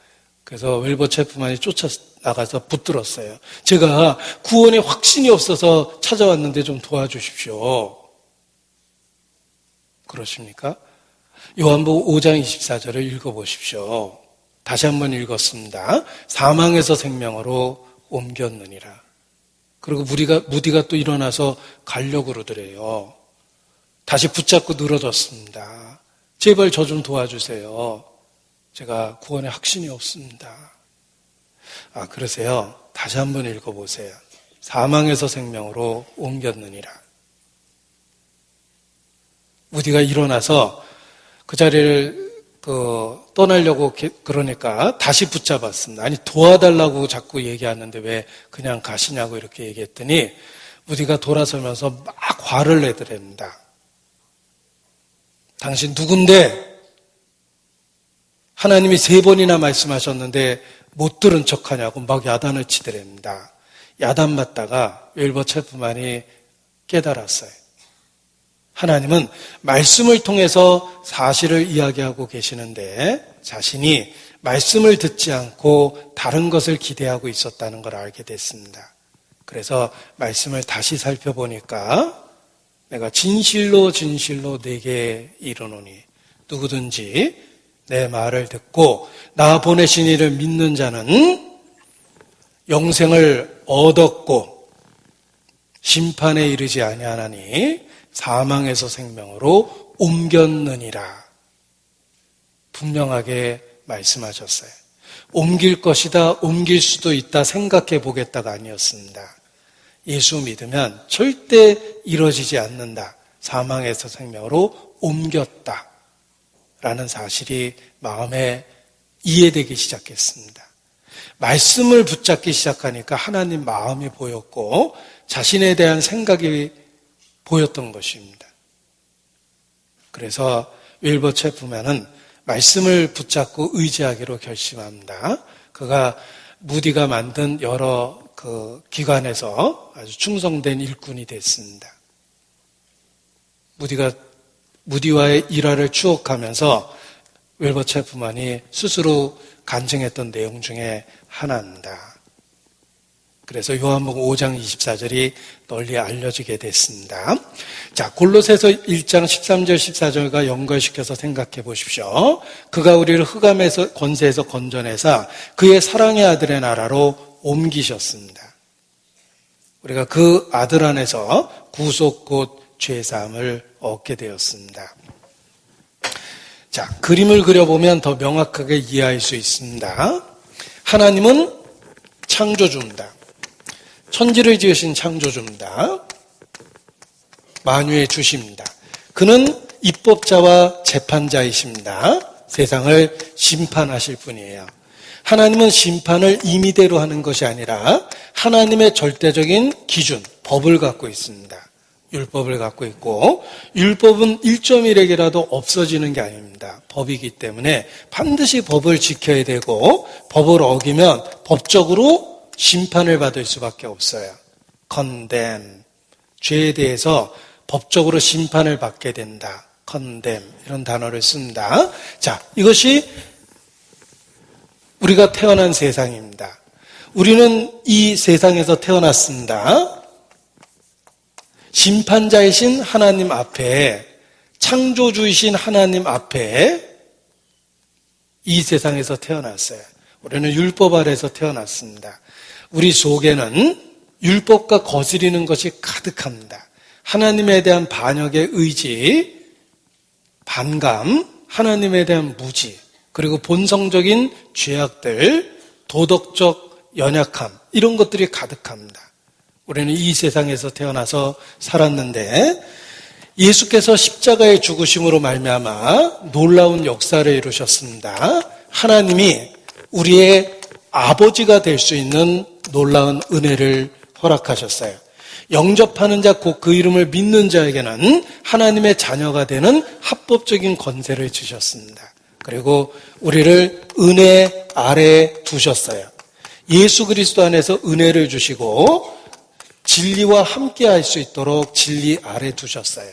그래서 웰버 체프만이 쫓아나가서 붙들었어요. 제가 구원에 확신이 없어서 찾아왔는데 좀 도와주십시오. 그러십니까? 요한복음 5장 24절을 읽어보십시오. 다시 한번 읽었습니다. 사망에서 생명으로 옮겼느니라. 그리고 무디가 또 일어나서 가려고 그러더래요. 다시 붙잡고 늘어졌습니다. 제발 저 좀 도와주세요. 제가 구원에 확신이 없습니다. 그러세요. 다시 한번 읽어보세요. 사망에서 생명으로 옮겼느니라. 무디가 일어나서 그 자리를 떠나려고 그러니까 다시 붙잡았습니다. 아니 도와달라고 자꾸 얘기하는데 왜 그냥 가시냐고 이렇게 얘기했더니 무디가 돌아서면서 막 화를 내더랍니다. 당신 누군데? 하나님이 3번이나 말씀하셨는데 못 들은 척하냐고 막 야단을 치더랍니다. 야단 맞다가 웰버 체프만이 깨달았어요. 하나님은 말씀을 통해서 사실을 이야기하고 계시는데 자신이 말씀을 듣지 않고 다른 것을 기대하고 있었다는 걸 알게 됐습니다. 그래서 말씀을 다시 살펴보니까 내가 진실로 진실로 내게 이르노니 누구든지 내 말을 듣고 나 보내신 이를 믿는 자는 영생을 얻었고 심판에 이르지 아니하나니 사망에서 생명으로 옮겼느니라. 분명하게 말씀하셨어요. 옮길 것이다, 옮길 수도 있다 생각해 보겠다가 아니었습니다. 예수 믿으면 절대 이루어지지 않는다. 사망에서 생명으로 옮겼다. 라는 사실이 마음에 이해되기 시작했습니다. 말씀을 붙잡기 시작하니까 하나님 마음이 보였고 자신에 대한 생각이 보였던 것입니다. 그래서 윌버 체프맨은 말씀을 붙잡고 의지하기로 결심합니다. 그가 무디가 만든 여러 기관에서 아주 충성된 일꾼이 됐습니다. 무디와의 일화를 추억하면서 윌버 체프만이 스스로 간증했던 내용 중에 하나입니다. 그래서 요한복음 5장 24절이 널리 알려지게 됐습니다. 자, 골로새서 1장 13절 14절과 연결시켜서 생각해 보십시오. 그가 우리를 흑암에서 권세에서 건져내사 그의 사랑의 아들의 나라로 옮기셨습니다. 우리가 그 아들 안에서 구속 곧 죄사함을 얻게 되었습니다. 자, 그림을 그려보면 더 명확하게 이해할 수 있습니다. 하나님은 창조주입니다. 천지를 지으신 창조주입니다. 만유의 주십니다. 그는 입법자와 재판자이십니다. 세상을 심판하실 분이에요. 하나님은 심판을 임의대로 하는 것이 아니라 하나님의 절대적인 기준, 법을 갖고 있습니다. 율법을 갖고 있고 율법은 1.1액이라도 없어지는 게 아닙니다. 법이기 때문에 반드시 법을 지켜야 되고 법을 어기면 법적으로 심판을 받을 수밖에 없어요. condemn, 죄에 대해서 법적으로 심판을 받게 된다. condemn, 이런 단어를 쓴다. 자, 이것이 우리가 태어난 세상입니다. 우리는 이 세상에서 태어났습니다. 심판자이신 하나님 앞에, 창조주이신 하나님 앞에 이 세상에서 태어났어요. 우리는 율법 아래에서 태어났습니다. 우리 속에는 율법과 거스리는 것이 가득합니다. 하나님에 대한 반역의 의지, 반감, 하나님에 대한 무지, 그리고 본성적인 죄악들, 도덕적 연약함, 이런 것들이 가득합니다. 우리는 이 세상에서 태어나서 살았는데 예수께서 십자가의 죽으심으로 말미암아 놀라운 역사를 이루셨습니다. 하나님이 우리의 아버지가 될 수 있는 놀라운 은혜를 허락하셨어요. 영접하는 자, 곧 그 이름을 믿는 자에게는 하나님의 자녀가 되는 합법적인 권세를 주셨습니다. 그리고 우리를 은혜 아래에 두셨어요. 예수 그리스도 안에서 은혜를 주시고 진리와 함께할 수 있도록 진리 아래 두셨어요.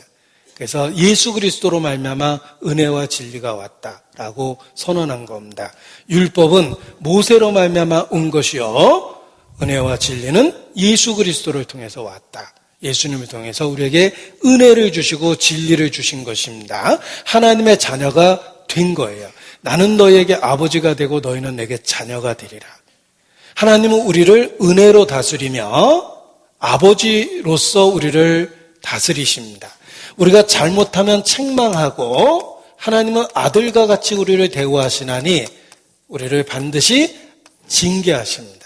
그래서 예수 그리스도로 말미암아 은혜와 진리가 왔다라고 선언한 겁니다. 율법은 모세로 말미암아 온 것이요, 은혜와 진리는 예수 그리스도를 통해서 왔다. 예수님을 통해서 우리에게 은혜를 주시고 진리를 주신 것입니다. 하나님의 자녀가 된 거예요. 나는 너희에게 아버지가 되고 너희는 내게 자녀가 되리라. 하나님은 우리를 은혜로 다스리며 아버지로서 우리를 다스리십니다. 우리가 잘못하면 책망하고 하나님은 아들과 같이 우리를 대우하시나니 우리를 반드시 징계하십니다.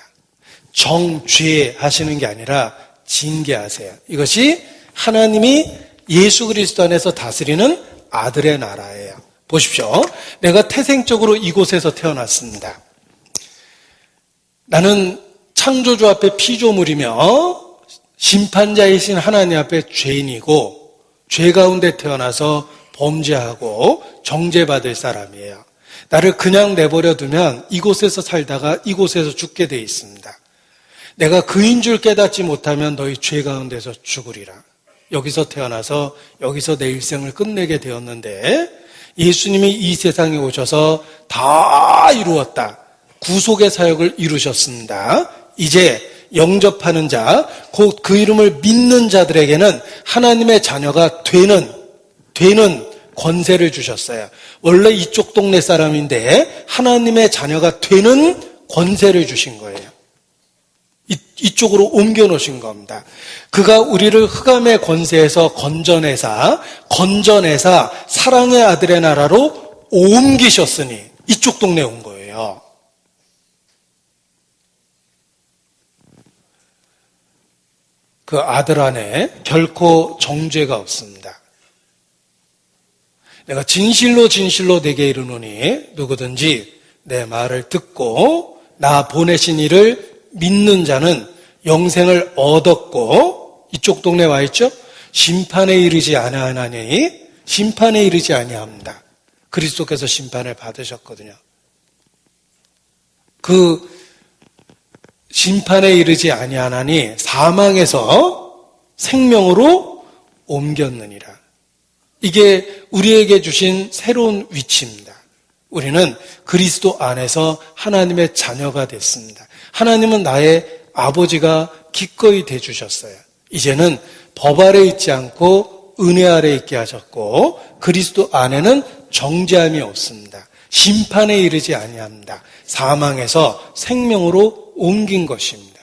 정죄하시는 게 아니라 징계하세요. 이것이 하나님이 예수 그리스도 안에서 다스리는 아들의 나라예요. 보십시오. 내가 태생적으로 이곳에서 태어났습니다. 나는 창조주 앞에 피조물이며 심판자이신 하나님 앞에 죄인이고 죄 가운데 태어나서 범죄하고 정죄받을 사람이에요. 나를 그냥 내버려 두면 이곳에서 살다가 이곳에서 죽게 돼 있습니다. 내가 그인 줄 깨닫지 못하면 너희 죄 가운데서 죽으리라. 여기서 태어나서 여기서 내 일생을 끝내게 되었는데 예수님이 이 세상에 오셔서 다 이루었다. 구속의 사역을 이루셨습니다. 이제 영접하는 자, 곧 그 이름을 믿는 자들에게는 하나님의 자녀가 되는 권세를 주셨어요. 원래 이쪽 동네 사람인데 하나님의 자녀가 되는 권세를 주신 거예요. 이쪽으로 옮겨 놓으신 겁니다. 그가 우리를 흑암의 권세에서 건져내사 사랑의 아들의 나라로 옮기셨으니 이쪽 동네에 온 거예요. 그 아들 안에 결코 정죄가 없습니다. 내가 진실로 내게 이르노니 누구든지 내 말을 듣고 나 보내신 이를 믿는 자는 영생을 얻었고, 이쪽 동네에 와 있죠? 심판에 이르지 아니하나니 심판에 이르지 아니합니다. 그리스도께서 심판을 받으셨거든요. 그 심판에 이르지 아니하나니 사망에서 생명으로 옮겼느니라. 이게 우리에게 주신 새로운 위치입니다. 우리는 그리스도 안에서 하나님의 자녀가 됐습니다. 하나님은 나의 아버지가 기꺼이 대주셨어요. 이제는 법 아래 있지 않고 은혜 아래 있게 하셨고, 그리스도 안에는 정죄함이 없습니다. 심판에 이르지 아니합니다. 사망에서 생명으로 옮긴 것입니다.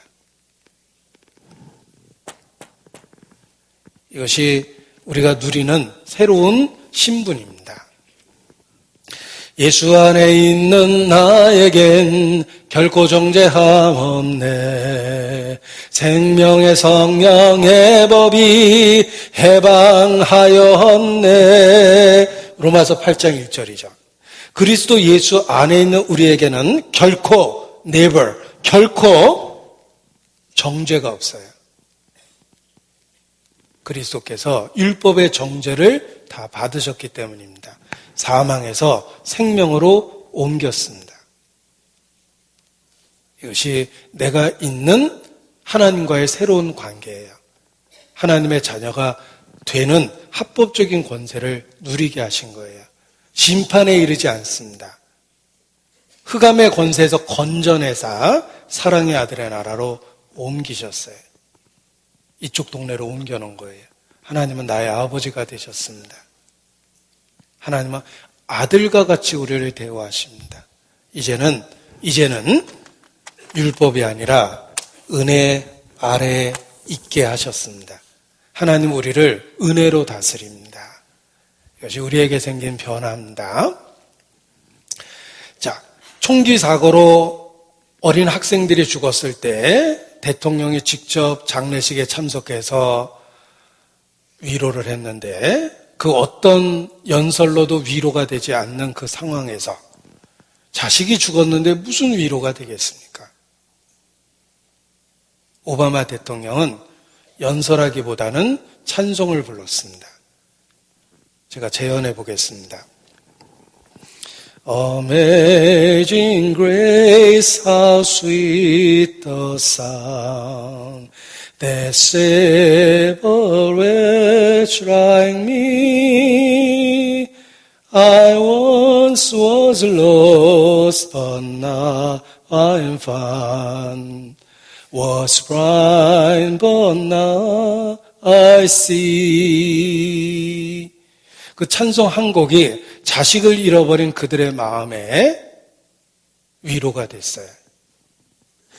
이것이 우리가 누리는 새로운 신분입니다. 예수 안에 있는 나에겐 결코 정죄함 없네. 생명의 성령의 법이 해방하였네. 로마서 8장 1절이죠. 그리스도 예수 안에 있는 우리에게는 결코, never, 결코 정죄가 없어요. 그리스도께서 율법의 정죄를 다 받으셨기 때문입니다. 사망에서 생명으로 옮겼습니다. 이것이 내가 있는 하나님과의 새로운 관계예요. 하나님의 자녀가 되는 합법적인 권세를 누리게 하신 거예요. 심판에 이르지 않습니다. 흑암의 권세에서 건져내사 사랑의 아들의 나라로 옮기셨어요. 이쪽 동네로 옮겨놓은 거예요. 하나님은 나의 아버지가 되셨습니다. 하나님은 아들과 같이 우리를 대우하십니다. 이제는 율법이 아니라 은혜 아래에 있게 하셨습니다. 하나님 우리를 은혜로 다스립니다. 이것이 우리에게 생긴 변화입니다. 자, 총기 사고로 어린 학생들이 죽었을 때 대통령이 직접 장례식에 참석해서 위로를 했는데, 그 어떤 연설로도 위로가 되지 않는 그 상황에서 자식이 죽었는데 무슨 위로가 되겠습니까? 오바마 대통령은 연설하기보다는 찬송을 불렀습니다. 제가 재연해 보겠습니다. Amazing grace, how sweet the sound that saved a wretch like me. I once was lost, but now I am found. Was blind, but now I see. 그 찬송 한 곡이 자식을 잃어버린 그들의 마음에 위로가 됐어요.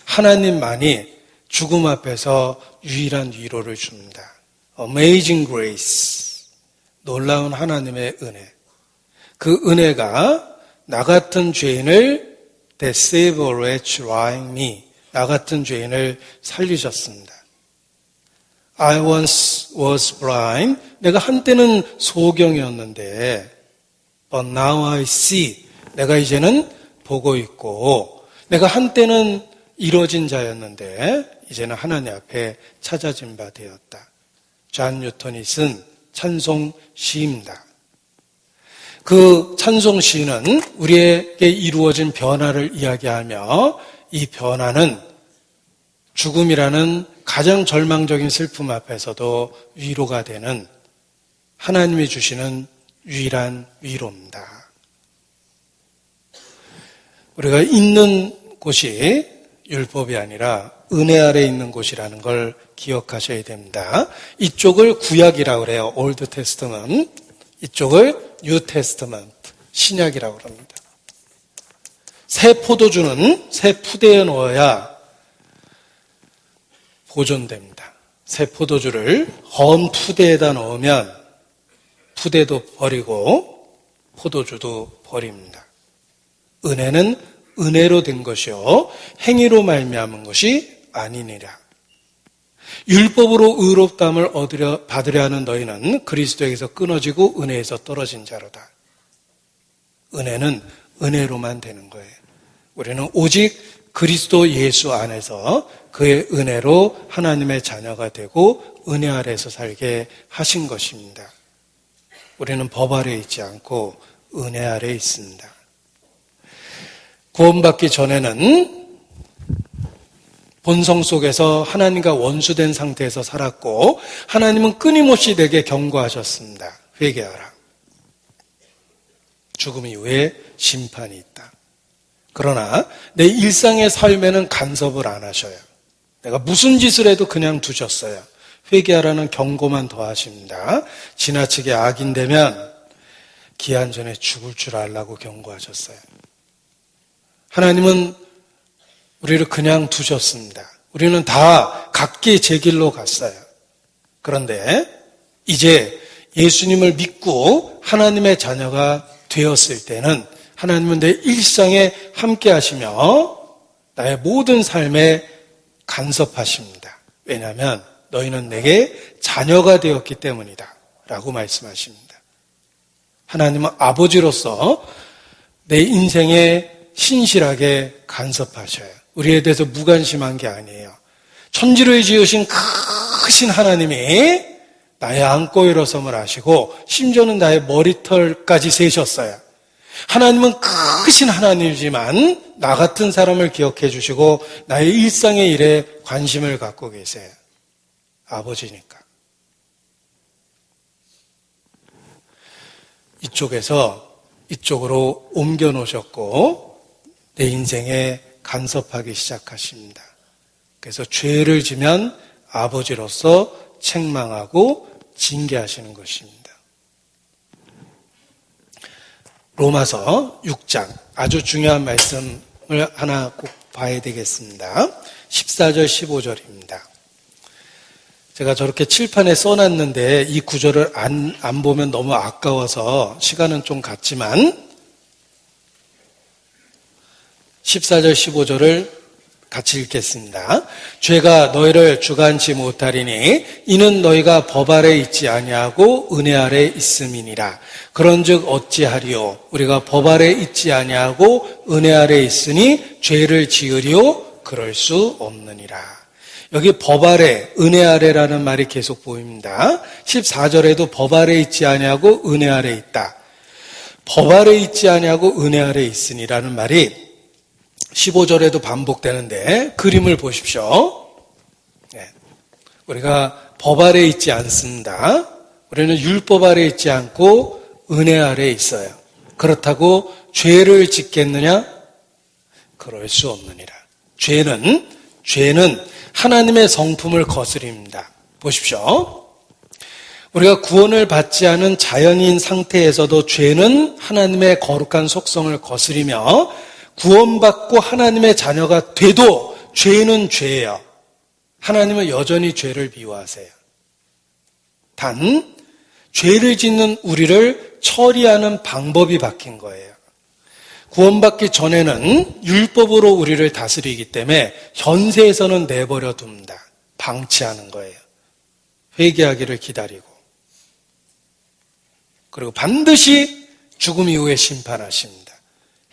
하나님만이 죽음 앞에서 유일한 위로를 줍니다. Amazing grace. 놀라운 하나님의 은혜. 그 은혜가 나 같은 죄인을 that save a wretch like me. 나 같은 죄인을 살리셨습니다. I once was blind. 내가 한때는 소경이었는데, but now I see. 내가 이제는 보고 있고, 내가 한때는 이뤄진 자였는데 이제는 하나님 앞에 찾아진 바 되었다. 존 뉴턴이 쓴 찬송 시입니다. 그 찬송 시는 우리에게 이루어진 변화를 이야기하며, 이 변화는 죽음이라는 가장 절망적인 슬픔 앞에서도 위로가 되는 하나님이 주시는 유일한 위로입니다. 우리가 있는 곳이 율법이 아니라 은혜 아래 있는 곳이라는 걸 기억하셔야 됩니다. 이쪽을 구약이라고 그래요. 올드 테스트먼트. 이쪽을 뉴 테스트먼트. 신약이라고 합니다. 새 포도주는 새 푸대에 넣어야 보존됩니다. 새 포도주를 헌 푸대에다 넣으면 푸대도 버리고 포도주도 버립니다. 은혜는 은혜로 된 것이요 행위로 말미암은 것이 아니니라. 율법으로 의롭다함을 받으려 하는 너희는 그리스도에게서 끊어지고 은혜에서 떨어진 자로다. 은혜는 은혜로만 되는 거예요. 우리는 오직 그리스도 예수 안에서 그의 은혜로 하나님의 자녀가 되고 은혜 아래에서 살게 하신 것입니다. 우리는 법 아래 있지 않고 은혜 아래 있습니다. 구원받기 전에는 본성 속에서 하나님과 원수된 상태에서 살았고 하나님은 끊임없이 내게 경고하셨습니다. 회개하라. 죽음 이후에 심판이 있다. 그러나 내 일상의 삶에는 간섭을 안 하셔요. 내가 무슨 짓을 해도 그냥 두셨어요. 회개하라는 경고만 더하십니다. 지나치게 악인되면 기한 전에 죽을 줄 알라고 경고하셨어요. 하나님은 우리를 그냥 두셨습니다. 우리는 다 각기 제 길로 갔어요. 그런데 이제 예수님을 믿고 하나님의 자녀가 되었을 때는 하나님은 내 일상에 함께 하시며 나의 모든 삶에 간섭하십니다. 왜냐하면 너희는 내게 자녀가 되었기 때문이다 라고 말씀하십니다. 하나님은 아버지로서 내 인생에 신실하게 간섭하셔요. 우리에 대해서 무관심한 게 아니에요. 천지를 지으신 크신 하나님이 나의 안고 일어섬을 아시고 심지어는 나의 머리털까지 세셨어요. 하나님은 크신 하나님이지만 나 같은 사람을 기억해 주시고 나의 일상의 일에 관심을 갖고 계세요. 아버지니까. 이쪽에서 이쪽으로 옮겨 놓으셨고 내 인생에 간섭하기 시작하십니다. 그래서 죄를 지면 아버지로서 책망하고 징계하시는 것입니다. 로마서 6장 아주 중요한 말씀을 하나 꼭 봐야 되겠습니다. 14절 15절입니다. 제가 저렇게 칠판에 써놨는데 이 구절을 안 보면 너무 아까워서 시간은 좀 갔지만 14절 15절을 같이 읽겠습니다. 죄가 너희를 주관치 못하리니 이는 너희가 법 아래 있지 아니하고 은혜 아래 있음이니라. 그런즉 어찌하리요? 우리가 법 아래 있지 아니하고 은혜 아래 있으니 죄를 지으리요? 그럴 수 없느니라. 여기 법 아래, 은혜 아래라는 말이 계속 보입니다. 14절에도 법 아래 있지 아니하고 은혜 아래 있다. 법 아래 있지 아니하고 은혜 아래 있으니라는 말이 15절에도 반복되는데 그림을 보십시오. 네. 우리가 법 아래 있지 않습니다. 우리는 율법 아래 있지 않고 은혜 아래 있어요. 그렇다고 죄를 짓겠느냐? 그럴 수 없느니라. 죄는 하나님의 성품을 거스립니다. 보십시오. 우리가 구원을 받지 않은 자연인 상태에서도 죄는 하나님의 거룩한 속성을 거스리며 구원받고 하나님의 자녀가 돼도 죄는 죄예요. 하나님은 여전히 죄를 미워하세요. 단 죄를 짓는 우리를 처리하는 방법이 바뀐 거예요. 구원받기 전에는 율법으로 우리를 다스리기 때문에 현세에서는 내버려 둡니다. 방치하는 거예요. 회개하기를 기다리고. 그리고 반드시 죽음 이후에 심판하십니다.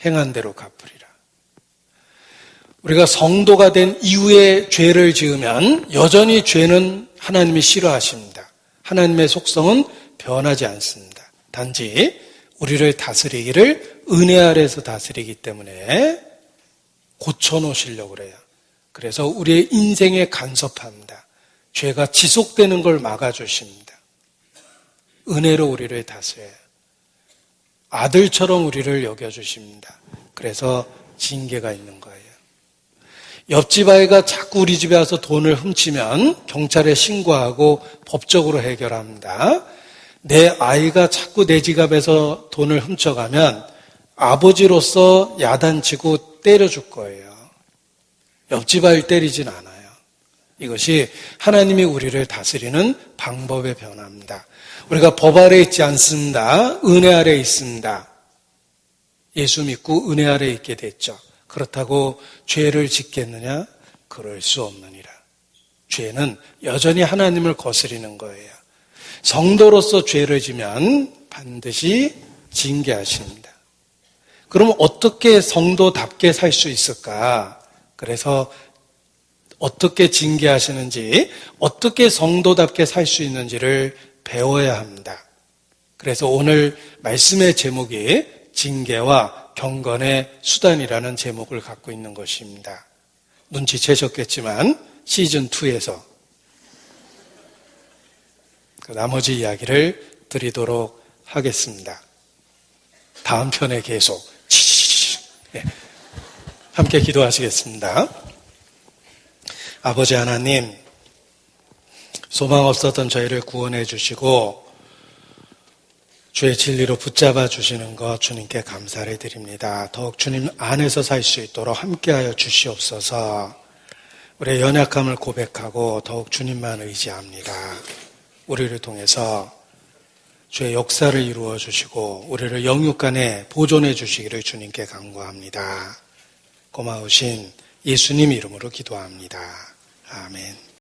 행한 대로 갚으리라. 우리가 성도가 된 이후에 죄를 지으면 여전히 죄는 하나님이 싫어하십니다. 하나님의 속성은 변하지 않습니다. 단지 우리를 다스리기를 은혜 아래에서 다스리기 때문에 고쳐놓으시려고 그래요. 그래서 우리의 인생에 간섭합니다. 죄가 지속되는 걸 막아주십니다. 은혜로 우리를 다스려요. 아들처럼 우리를 여겨주십니다. 그래서 징계가 있는 거예요. 옆집 아이가 자꾸 우리 집에 와서 돈을 훔치면 경찰에 신고하고 법적으로 해결합니다. 내 아이가 자꾸 내 지갑에서 돈을 훔쳐가면 아버지로서 야단치고 때려줄 거예요. 옆집 아이를 때리진 않아요. 이것이 하나님이 우리를 다스리는 방법의 변화입니다. 우리가 법 아래 있지 않습니다. 은혜 아래 있습니다. 예수 믿고 은혜 아래 있게 됐죠. 그렇다고 죄를 짓겠느냐? 그럴 수 없느니라. 죄는 여전히 하나님을 거스리는 거예요. 성도로서 죄를 지면 반드시 징계하십니다. 그럼 어떻게 성도답게 살 수 있을까? 그래서 어떻게 징계하시는지, 어떻게 성도답게 살 수 있는지를 배워야 합니다. 그래서 오늘 말씀의 제목이 징계와 경건의 수단이라는 제목을 갖고 있는 것입니다. 눈치채셨겠지만 시즌2에서 나머지 이야기를 드리도록 하겠습니다. 다음 편에 계속 함께 기도하시겠습니다. 아버지 하나님, 소망 없었던 저희를 구원해 주시고 주의 진리로 붙잡아 주시는 것 주님께 감사를 드립니다. 더욱 주님 안에서 살 수 있도록 함께하여 주시옵소서. 우리의 연약함을 고백하고 더욱 주님만 의지합니다. 우리를 통해서 주의 역사를 이루어 주시고 우리를 영육간에 보존해 주시기를 주님께 간구합니다. 고마우신 예수님 이름으로 기도합니다. 아멘.